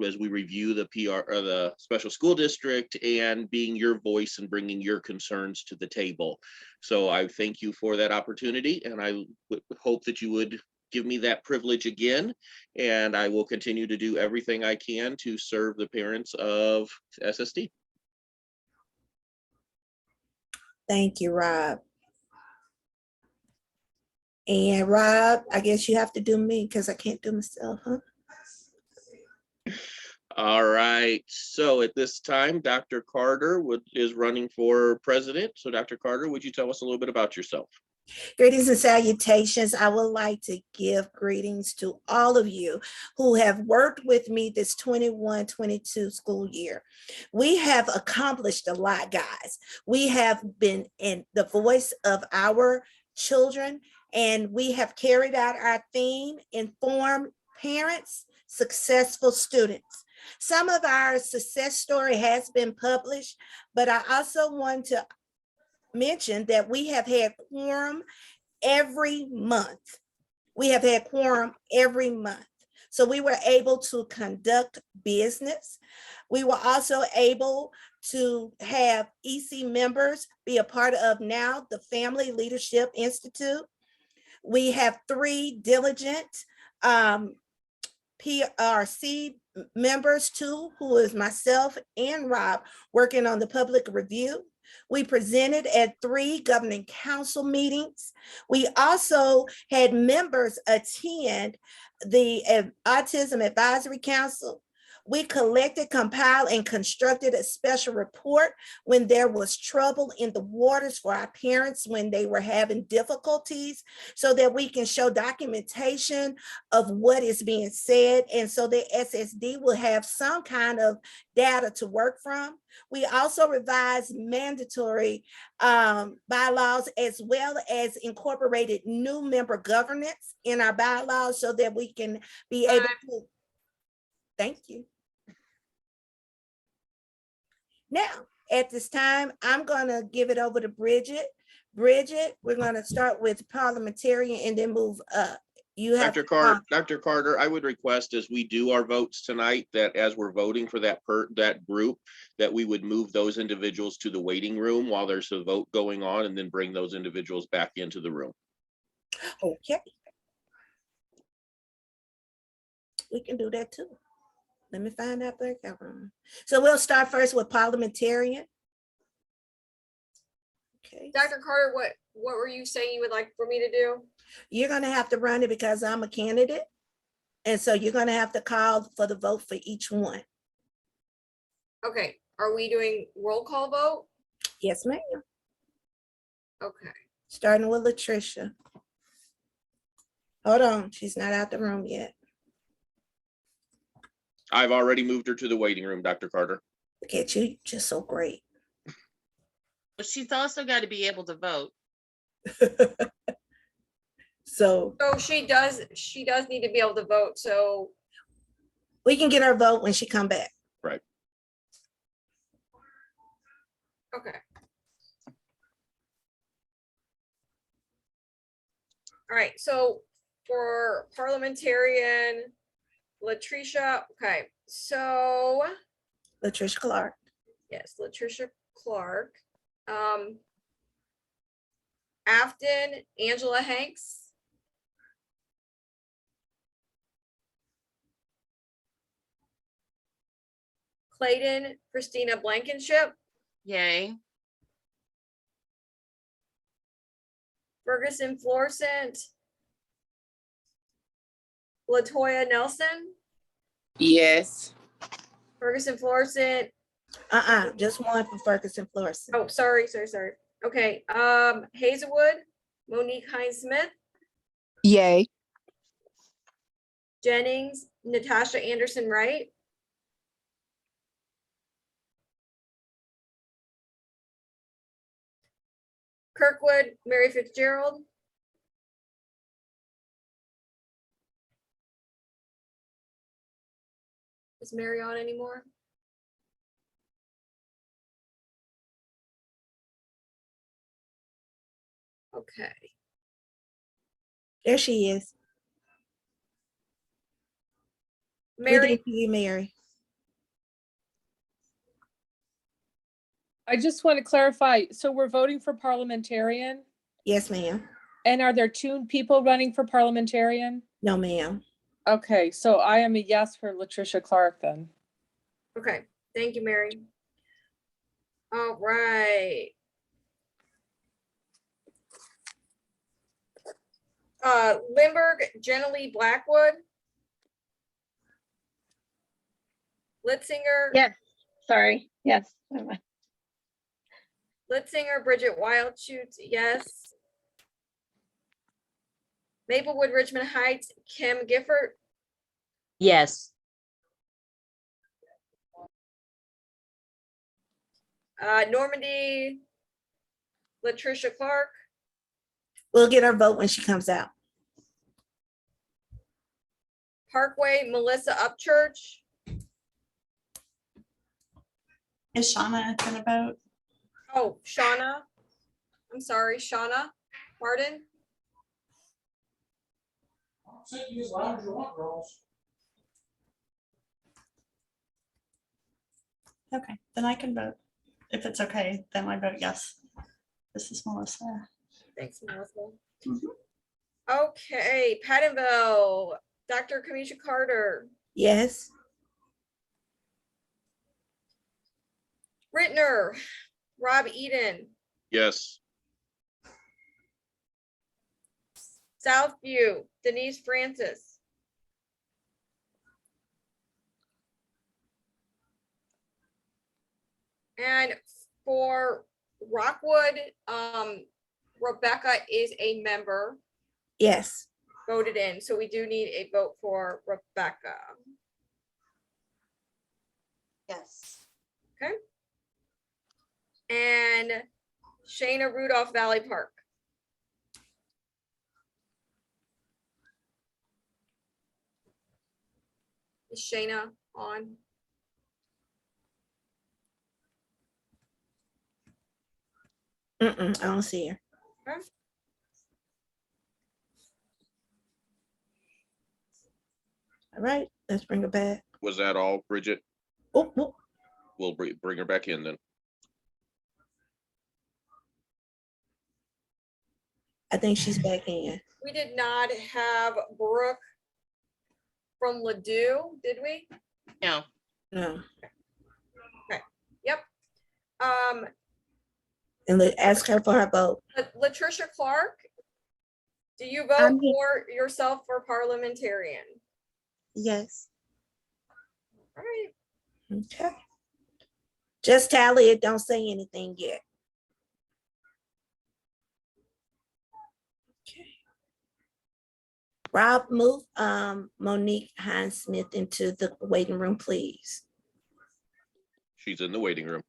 as we review the the special school district, and being your voice and bringing your concerns to the table. So I thank you for that opportunity, and I would hope that you would give me that privilege again, and I will continue to do everything I can to serve the parents of SSD. Thank you, Rob. And Rob, I guess you have to do me because I can't do myself, huh? All right, so at this time, Dr. Carter is running for president. So Dr. Carter, would you tell us a little bit about yourself? Greetings and salutations. I would like to give greetings to all of you who have worked with me this 21-22 school year. We have accomplished a lot, guys. We have been in the voice of our children, and we have carried out our theme, informed parents, successful students. Some of our success story has been published, but I also want to mention that we have had quorum every month. We have had quorum every month. So we were able to conduct business. We were also able to have EC members be a part of now the Family Leadership Institute. We have 3 diligent PRC members, 2 who is myself and Rob, working on the public review. We presented at 3 governing council meetings. We also had members attend the Autism Advisory Council. We collected, compiled, and constructed a special report when there was trouble in the waters for our parents when they were having difficulties, so that we can show documentation of what is being said, and so the SSD will have some kind of data to work from. We also revised mandatory bylaws, as well as incorporated new member governance in our bylaws so that we can be able to, thank you. Now, at this time, I'm gonna give it over to Bridget. Bridget, we're gonna start with parliamentarian and then move up. You have Dr. Carter, I would request, as we do our votes tonight, that as we're voting for that group, that we would move those individuals to the waiting room while there's a vote going on, and then bring those individuals back into the room. Okay. We can do that too. Let me find out breakout room. So we'll start first with parliamentarian. Okay. Dr. Carter, what were you saying you would like for me to do? You're gonna have to run it because I'm a candidate. And so you're gonna have to call for the vote for each one. Okay, are we doing roll call vote? Yes, ma'am. Okay. Starting with Latricia. Hold on, she's not out the room yet. I've already moved her to the waiting room, Dr. Carter. Look at you, just so great. But she's also got to be able to vote. So she does need to be able to vote, so. we can get her vote when she come back. Right. Okay. All right, so for parliamentarian, Latricia, okay, so. Latricia Clark. Yes, Latricia Clark. Afton, Angela Hanks. Clayton, Christina Blankenship. Yay. Ferguson Florissant. Latoya Nelson. Yes. Ferguson Florissant. Just one for Ferguson Florissant. Oh, sorry. Okay, Hazelwood, Monique Hines Smith. Yay. Jennings, Natasha Anderson Wright. Kirkwood, Mary Fitzgerald. Is Mary on anymore? Okay. There she is. Mary. We did see you, Mary. I just want to clarify. So we're voting for parliamentarian? Yes, ma'am. And are there 2 people running for parliamentarian? No, ma'am. Okay, so I am a yes for Latricia Clark then. Okay, thank you, Mary. All right. Lindbergh, Jenna Lee Blackwood. Litzinger. Yes, sorry, yes. Litzinger, Bridget Wildschutz, yes. Maplewood, Richmond Heights, Kim Gifford. Yes. Normandy, Latricia Clark. We'll get her vote when she comes out. Parkway, Melissa Upchurch. Is Shauna gonna vote? Oh, Shauna. I'm sorry, Shauna Martin. As loud as you want, girls. Okay, then I can vote. If it's okay, then I vote yes. This is Melissa. Thanks, Melissa. Okay, Pattonville, Dr. Kamisha Carter. Yes. Rittner, Rob Eden. Yes. Southview, Denise Francis. And for Rockwood, Rebecca is a member. Yes. Voted in, so we do need a vote for Rebecca. Yes. Okay. And Shayna Rudolph, Valley Park. Is Shayna on? I don't see her. Okay. All right, let's bring her back. Was that all, Bridget? Oh. We'll bring her back in then. I think she's back in. We did not have Brooke from Ladue, did we? No. No. Okay, yep. And ask her for her vote. Latricia Clark, do you I'm vote here. for yourself for parliamentarian? Yes. All right. Okay. Just tally it. Don't say anything yet. Okay. Rob, move Monique Hines Smith into the waiting room, please. She's in the waiting room.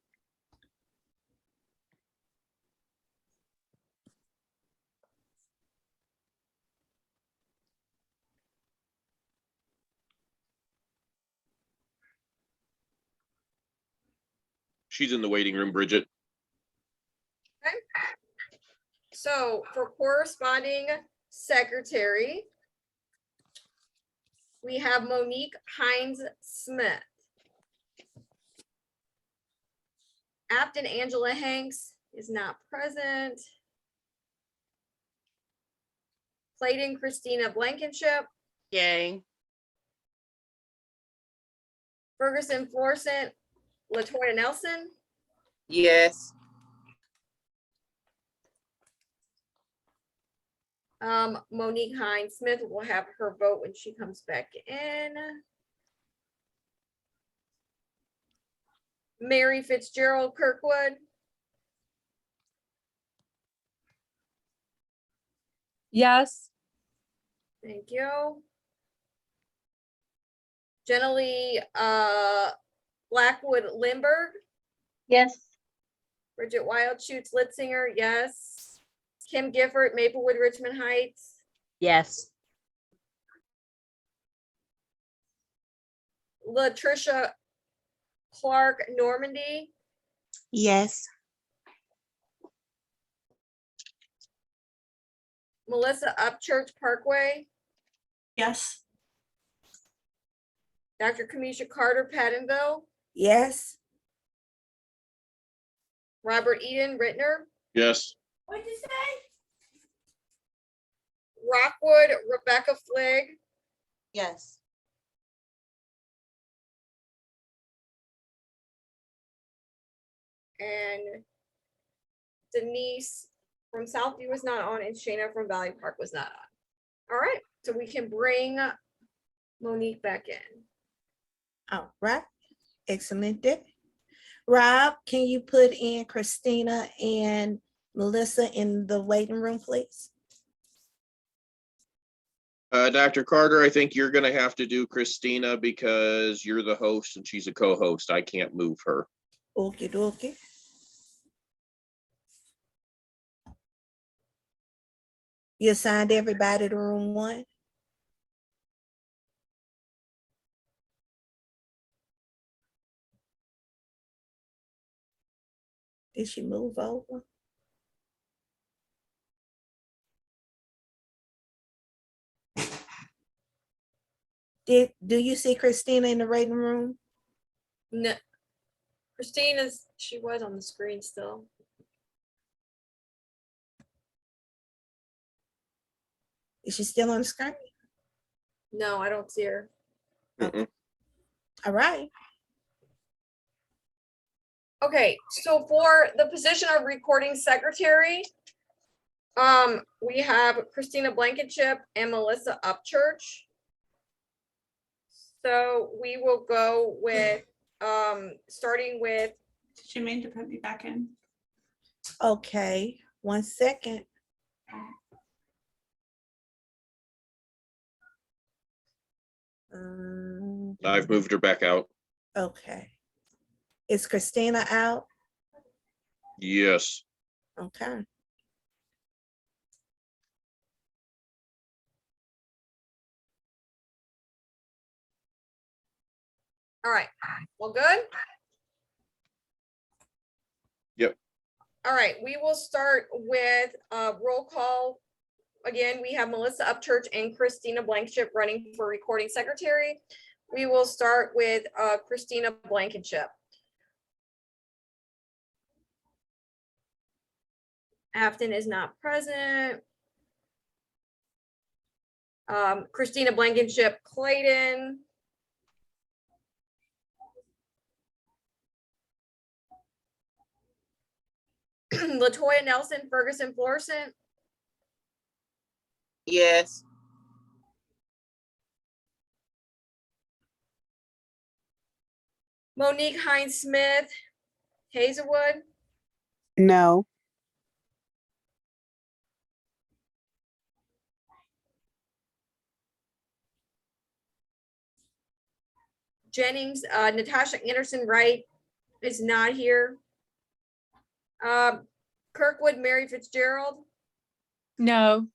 She's in the waiting room, Bridget. Okay. So for corresponding secretary, we have Monique Hines Smith. Afton Angela Hanks is not present. Clayton Christina Blankenship. Yay. Ferguson Florissant, Latoya Nelson. Yes. Monique Hines Smith will have her vote when she comes back in. Mary Fitzgerald Kirkwood. Yes. Thank you. Jenny Blackwood Lindbergh. Yes. Bridget Wildschutz Litzinger, yes. Kim Gifford, Maplewood, Richmond Heights. Yes. Latricia Clark Normandy. Yes. Melissa Upchurch Parkway. Yes. Dr. Kamisha Carter Pattonville. Yes. Robert Eden Rittner. Yes. What'd you say? Rockwood Rebecca Fligg. Yes. And Denise from Southview was not on, and Shayna from Valley Park was not on. All right, so we can bring Monique back in. All right. Excellent. Rob, can you put in Christina and Melissa in the waiting room, please? Dr. Carter, I think you're gonna have to do Christina because you're the host and she's a co-host. I can't move her. Okay, dokie. You assigned everybody to room 1? Did she move over? Do you see Christina in the waiting room? No, Christina's, she was on the screen still. Is she still on the screen? No, I don't see her. All right. Okay, so for the position of recording secretary, we have Christina Blankenship and Melissa Upchurch. So we will go with, starting with. She mean to put me back in? Okay, 1 second. I've moved her back out. Okay. Is Christina out? Yes. Okay. All right, well, good. Yep. All right, we will start with roll call. Again, we have Melissa Upchurch and Christina Blankenship running for recording secretary. We will start with Christina Blankenship. Afton is not present. Christina Blankenship Clayton. Latoya Nelson, Ferguson Florissant, Yes. Monique Hines Smith, Hazelwood, No. Jennings, Natasha Anderson Wright is not here. Kirkwood, Mary Fitzgerald, No.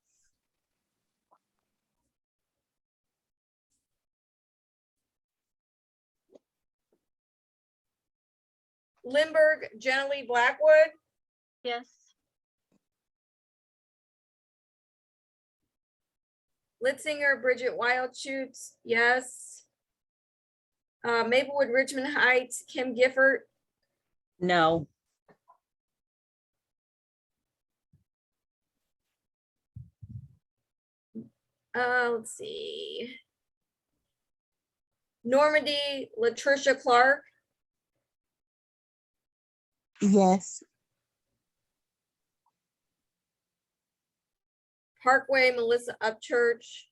Lindbergh, Jenna Lee Blackwood, Yes. Litzinger, Bridget Wildschutz, yes. Maplewood, Richmond Heights, Kim Gifford, No. let's see. Normandy, Latricia Clark, Yes. Parkway, Melissa Upchurch,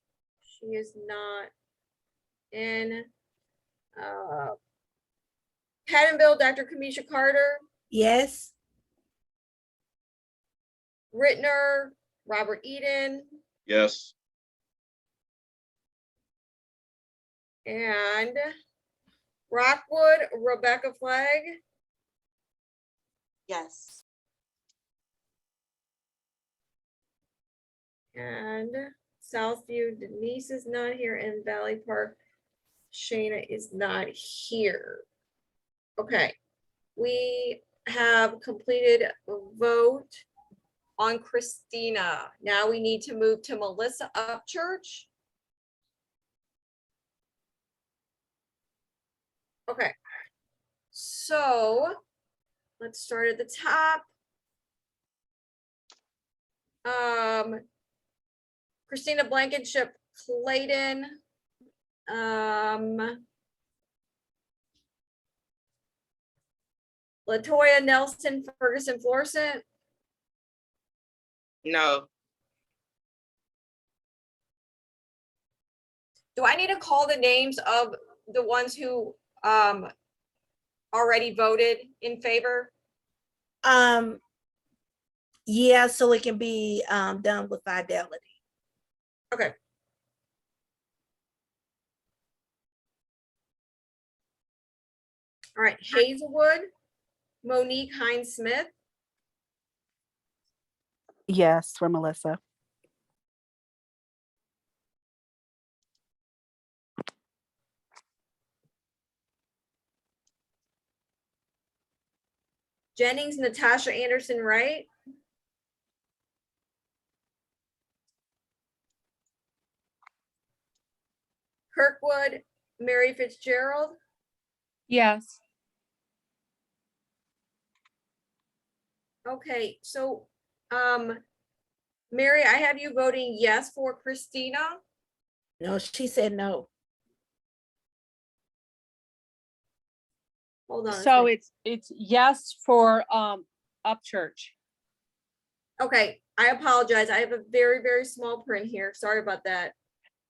she is not in. Pattonville, Dr. Kamisha Carter, Yes. Rittner, Robert Eden, Yes. and Rockwood, Rebecca Flagg, Yes. and Southview, Denise is not here, and Valley Park, Shayna is not here. Okay, we have completed a vote on Christina. Now we need to move to Melissa Upchurch. Okay, so let's start at the top. Christina Blankenship Clayton. Latoya Nelson Ferguson Florissant. No. Do I need to call the names of the ones who already voted in favor? Yeah, so it can be done with fidelity. Okay. All right, Hazelwood, Monique Hines Smith, Yes, for Melissa. Jennings Natasha Anderson Wright, Kirkwood Mary Fitzgerald, Yes. okay, so Mary, I have you voting yes for Christina. No, she said no. Hold on. a So second. it's yes for Upchurch. Okay, I apologize. I have a very, very small print here. Sorry about that.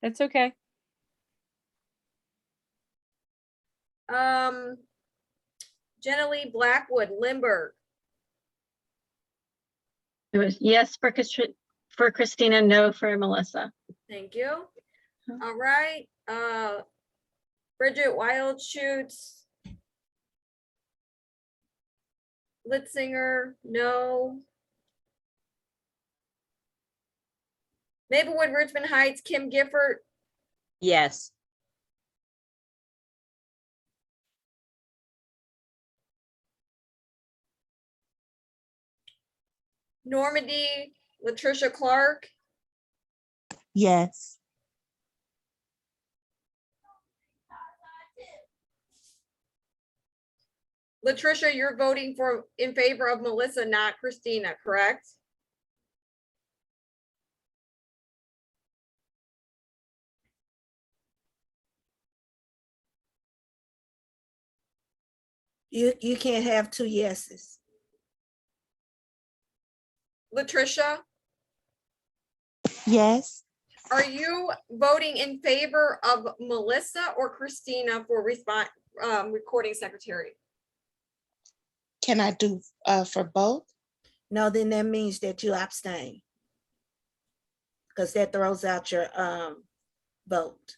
That's okay. Jenna Lee Blackwood, Lindbergh, It was yes for Christina, no for Melissa. thank you. All right, Bridget Wildschutz, Litzinger, no. Maplewood, Richmond Heights, Kim Gifford, Yes. Normandy, Latricia Clark, Yes. Latricia, you're voting in favor of Melissa, not Christina, correct? You can't have two yeses. Latricia, Yes. are you voting in favor of Melissa or Christina for recording secretary? Can I do for both? No, then that means that you abstain. Because that throws out your vote.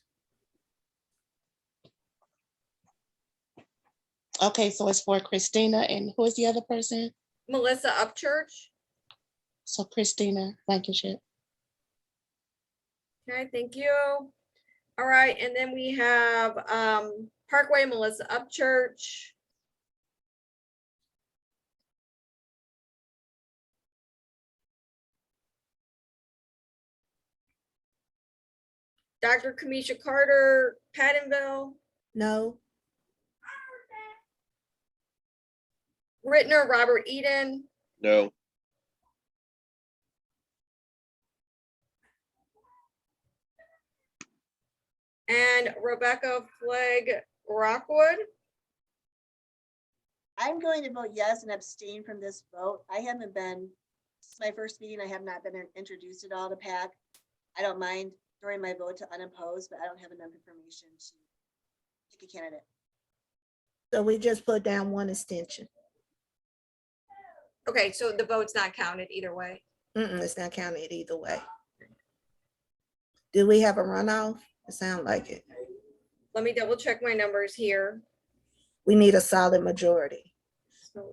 Okay, so it's for Christina, and who is the other person? Melissa Upchurch. So Christina Blankenship. Okay, thank you. All right, and then we have Parkway, Melissa Upchurch. Dr. Kamisha Carter, Pattonville. No. Rittner, Robert Eden. No. And Rebecca Flegg Rockwood. I'm going to vote yes and abstain from this vote. I haven't been, this is my first meeting. I have not been introduced at all to PAC. I don't mind throwing my vote to unopposed, but I don't have enough information to pick a candidate. So we just put down one extension. Okay, so the vote's not counted either way. It's not counted either way. Do we have a runoff? It sounds like it. Let me double check my numbers here. We need a solid majority. So,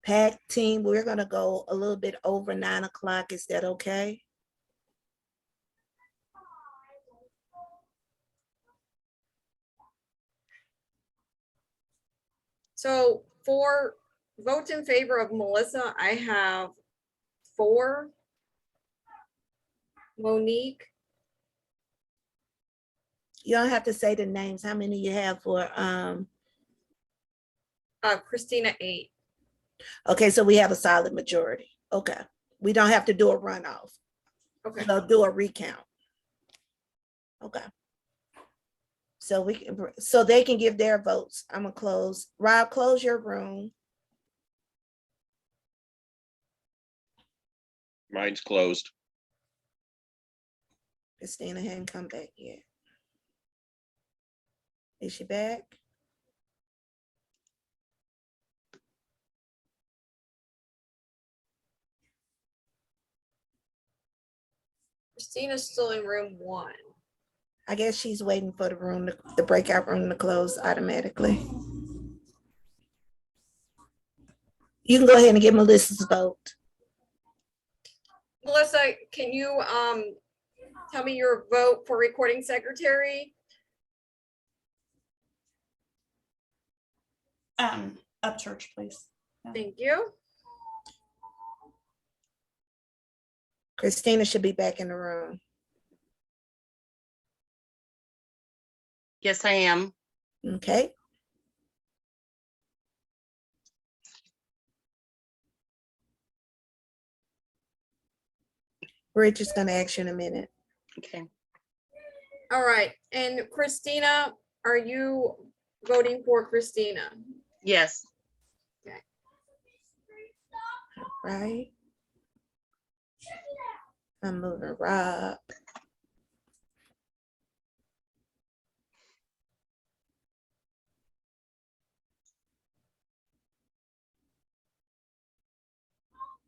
PAC team, we're gonna go a little bit over 9 o'clock. Is that okay? so for votes in favor of Melissa, I have 4. Monique, You don't have to say the names. How many you have for Christina 8. okay, so we have a solid majority. Okay. We don't have to do a runoff. Okay. So do a recount. Okay. So we can, so they can give their votes. I'm gonna close. Rob, close your room. Mine's closed. Christina hadn't come back yet. Is she back? Christina's still in room 1. I guess she's waiting for the room, the breakout room to close automatically. You can go ahead and give Melissa's vote. Melissa, can you tell me your vote for recording secretary? Upchurch, please. Yeah. Thank you. Christina should be back in the room. Yes, I am. Okay. Bridge is gonna ask you in a minute. Okay. All right, and Christina, are you voting for Christina? Yes. Okay. Right. I'm moving Rob.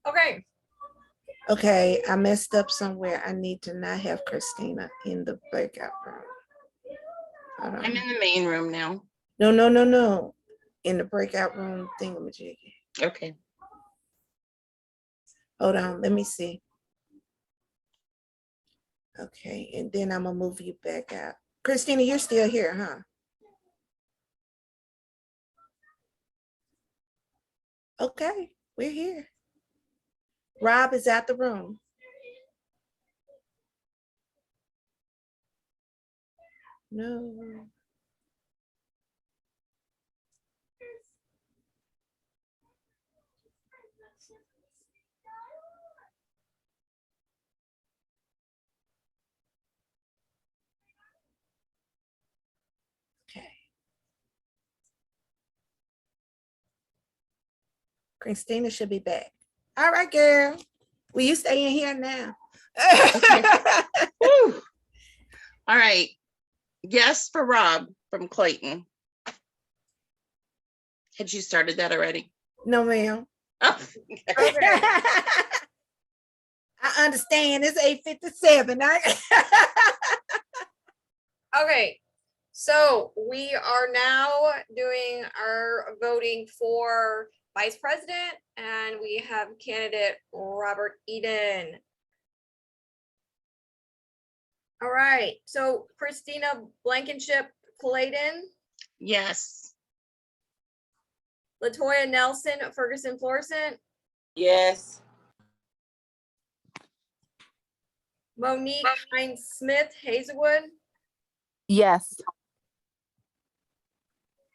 Okay. Okay, I messed up somewhere. I need to not have Christina in the breakout room. Hold on. I'm in the main room now. No. In the breakout room thingamajiggy. Okay. Hold on, let me see. Okay, and then I'm gonna move you back out. Christina, you're still here, huh? Okay, we're here. Rob is out the room. No. Christina should be back. All right, girl. Will you stay in here now? Woo. All right. Yes for Rob from Clayton. Had you started that already? No, ma'am. Oh, Okay. I understand. It's 8:57. Okay, so we are now doing our voting for vice president, and we have candidate Robert Eden. All right, so Christina Blankenship Clayton, yes. Latoya Nelson Ferguson Florissant, Yes. Monique Hines Smith Hazelwood, Yes.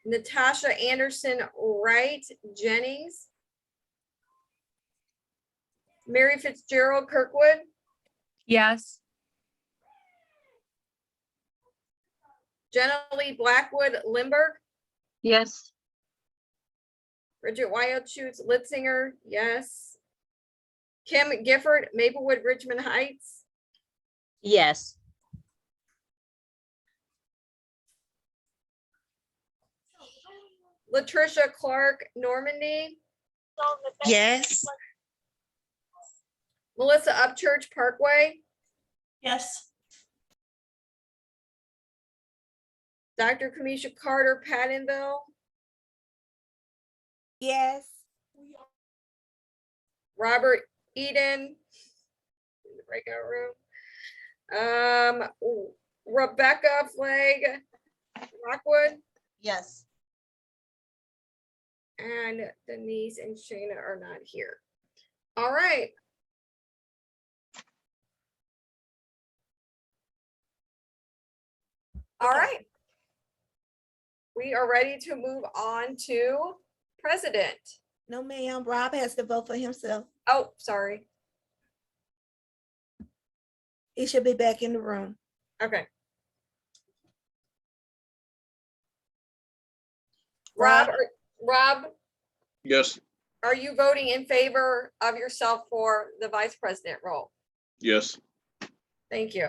Natasha Anderson Wright Jennings, Mary Fitzgerald Kirkwood, Yes. Jenna Lee Blackwood Limburg, Yes. Bridget Wildschutz Litzinger, yes. Kim Gifford Maplewood Richmond Heights, Yes. Latricia Clark Normandy, Yes. Melissa Upchurch Parkway, Yes. Dr. Kamisha Carter Pattonville, Yes. Robert Eden, in the breakout room. Rebecca Flagg Rockwood, Yes. and Denise and Shayna are not here. All right. All right. We are ready to move on to president. No, ma'am. Rob has to vote for himself. Oh, sorry. He should be back in the room. Okay. Rob, Yes, are you voting in favor of yourself for the vice president role? yes. Thank you.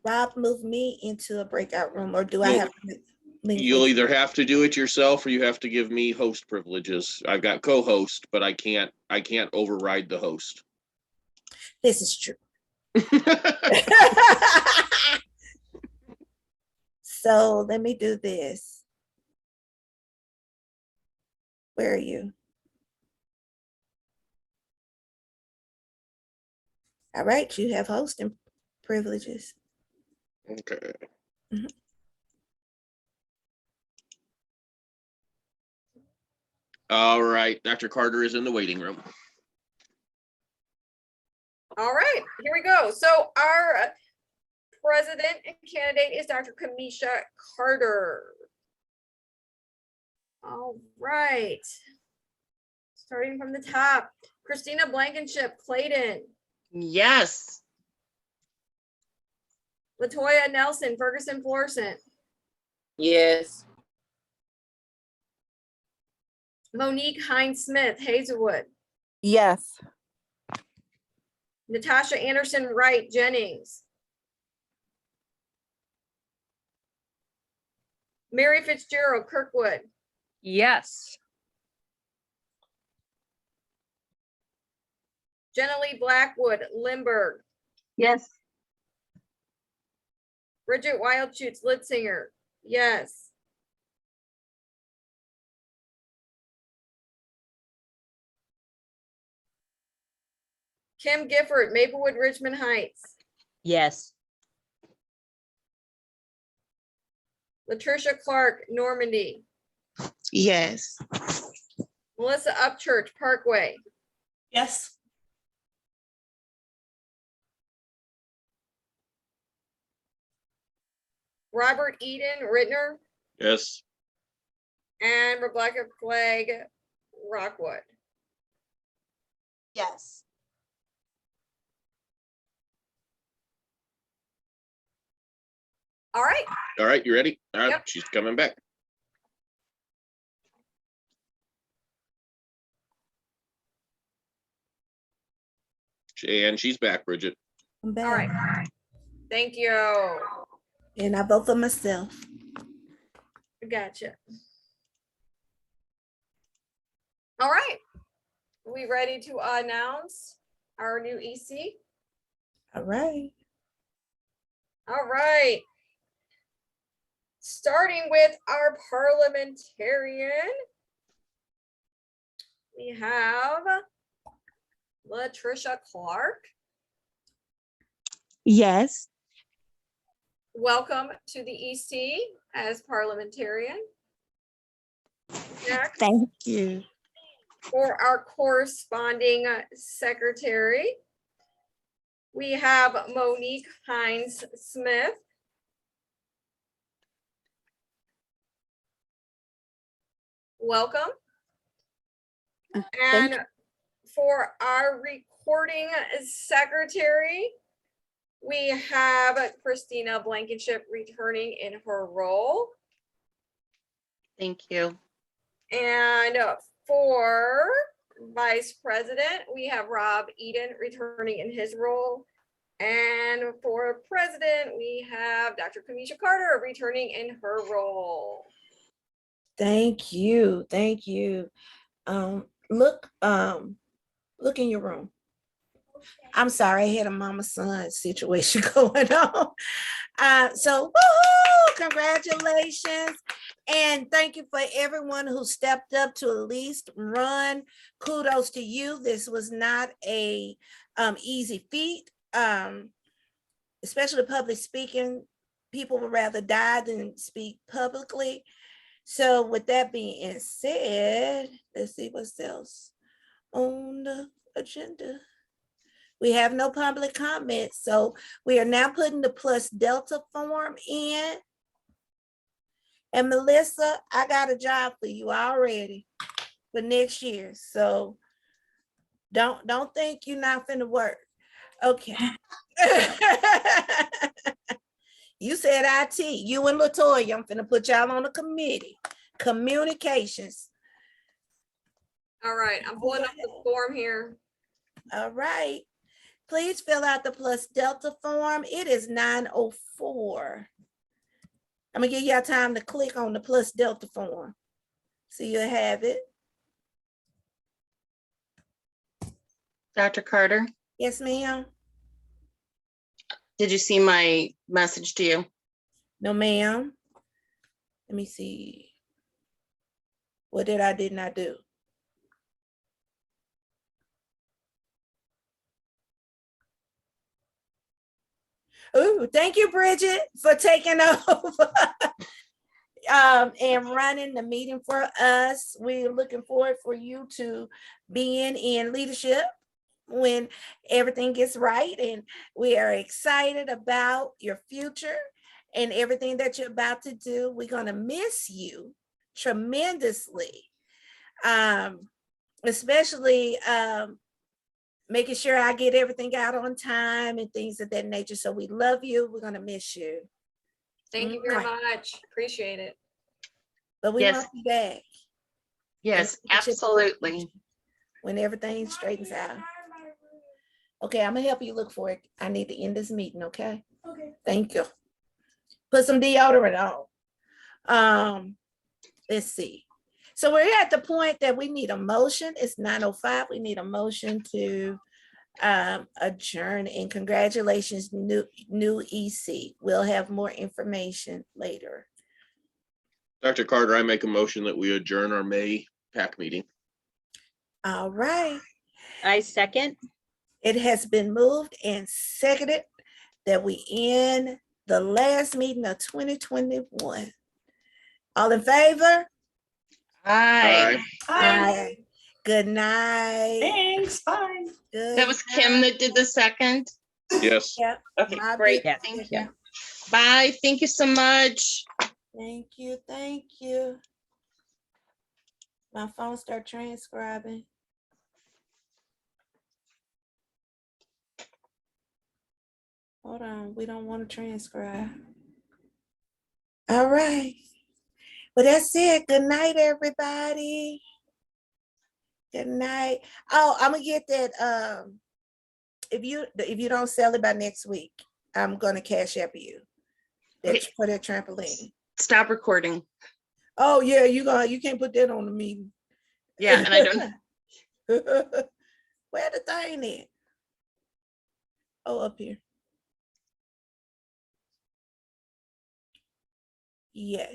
Rob moved me into a breakout room, or do I have to leave? You'll either have to do it yourself or you have to give me host privileges. I've got co-host, but I can't override the host. This is true. So let me do this. Where are you? All right, you have hosting privileges. Okay. Mhm. All right, Dr. Carter is in the waiting room. All right, here we go. So our president and candidate is Dr. Kamisha Carter. All right. Starting from the top, Christina Blankenship Clayton, Yes. Latoya Nelson Ferguson Florissant, Yes. Monique Hines Smith Hazelwood, Yes. Natasha Anderson Wright Jennings, Mary Fitzgerald Kirkwood, Yes. Jenna Lee Blackwood Limburg, Yes. Bridget Wildschutz Litzinger, yes. Kim Gifford Maplewood Richmond Heights, Yes. Latricia Clark Normandy, Yes. Melissa Upchurch Parkway, Yes. Robert Eden Rittner, Yes. and Rebecca Flagg Rockwood. Yes. All right. All right, you ready? All right, Yep. she's coming back. And she's back, Bridget. I'm All back. right. Thank you. And I vote for myself. Gotcha. All right. We ready to announce our new EC? All right. All right. Starting with our parliamentarian, we have Latricia Clark. Yes. Welcome to the EC as parliamentarian. Next, Thank you. for our corresponding secretary, we have Monique Hines Smith. Welcome. And for our recording secretary, we have Christina Blankenship returning in her role. Thank you. And for vice president, we have Rob Eden returning in his role. And for president, we have Dr. Kamisha Carter returning in her role. Thank you. Thank you. Look in your room. I'm sorry, I had a mama-son situation going on. So woohoo, congratulations. And thank you for everyone who stepped up to at least run. Kudos to you. This was not a easy feat, especially public speaking. People would rather die than speak publicly. So with that being said, let's see what else on the agenda. We have no public comments, so we are now putting the plus Delta form in. And Melissa, I got a job for you already for next year. So don't think you're not finna work. Okay. You said IT, you and Latoya, I'm finna put y'all on a committee. Communications. All right, I'm pulling up the form here. All right. Please fill out the plus Delta form. It is 9:04. I'm gonna give y'all time to click on the plus Delta form. So you'll have it. Dr. Carter, Yes, ma'am. did you see my message to you? No, ma'am. Let me see. What did I not do? Oh, thank you, Bridget, for taking over and running the meeting for us. We're looking forward for you to being in leadership when everything gets right. And we are excited about your future and everything that you're about to do. We're going to miss you tremendously, especially making sure I get everything out on time and things of that nature. So we love you. We're going to miss you. Thank you very much. Appreciate it. But we Yes. want you back. Yes, absolutely. When everything straightens out. Okay, I'm gonna help you look for it. I need to end this meeting, okay? Okay. Thank you. Put some deodorant on. Let's see. So we're at the point that we need a motion. It's 9:05. We need a motion to adjourn, and congratulations, new EC. We'll have more information later. Dr. Carter, I make a motion that we adjourn our May PAC meeting. All right. I second. It has been moved and seconded that we end the last meeting of 2021. All in favor? Aye. Aye. Good night. Thanks, bye. Good That was Kim that did the second? Yes. Yep. Okay, I great. did Thank second. you. Bye. Thank you so much. Thank you. Thank you. My phone start transcribing. Hold on. We don't want to transcribe. All right. Well, that's it. Good night, everybody. Good night. Oh, I'm gonna get that if you don't sell it by next week, I'm gonna cash app you. That's for that trampoline. Stop recording. Oh yeah, you can't put that on the meeting. Yeah, and I don't. Where the thing at? Oh, up here. Yes.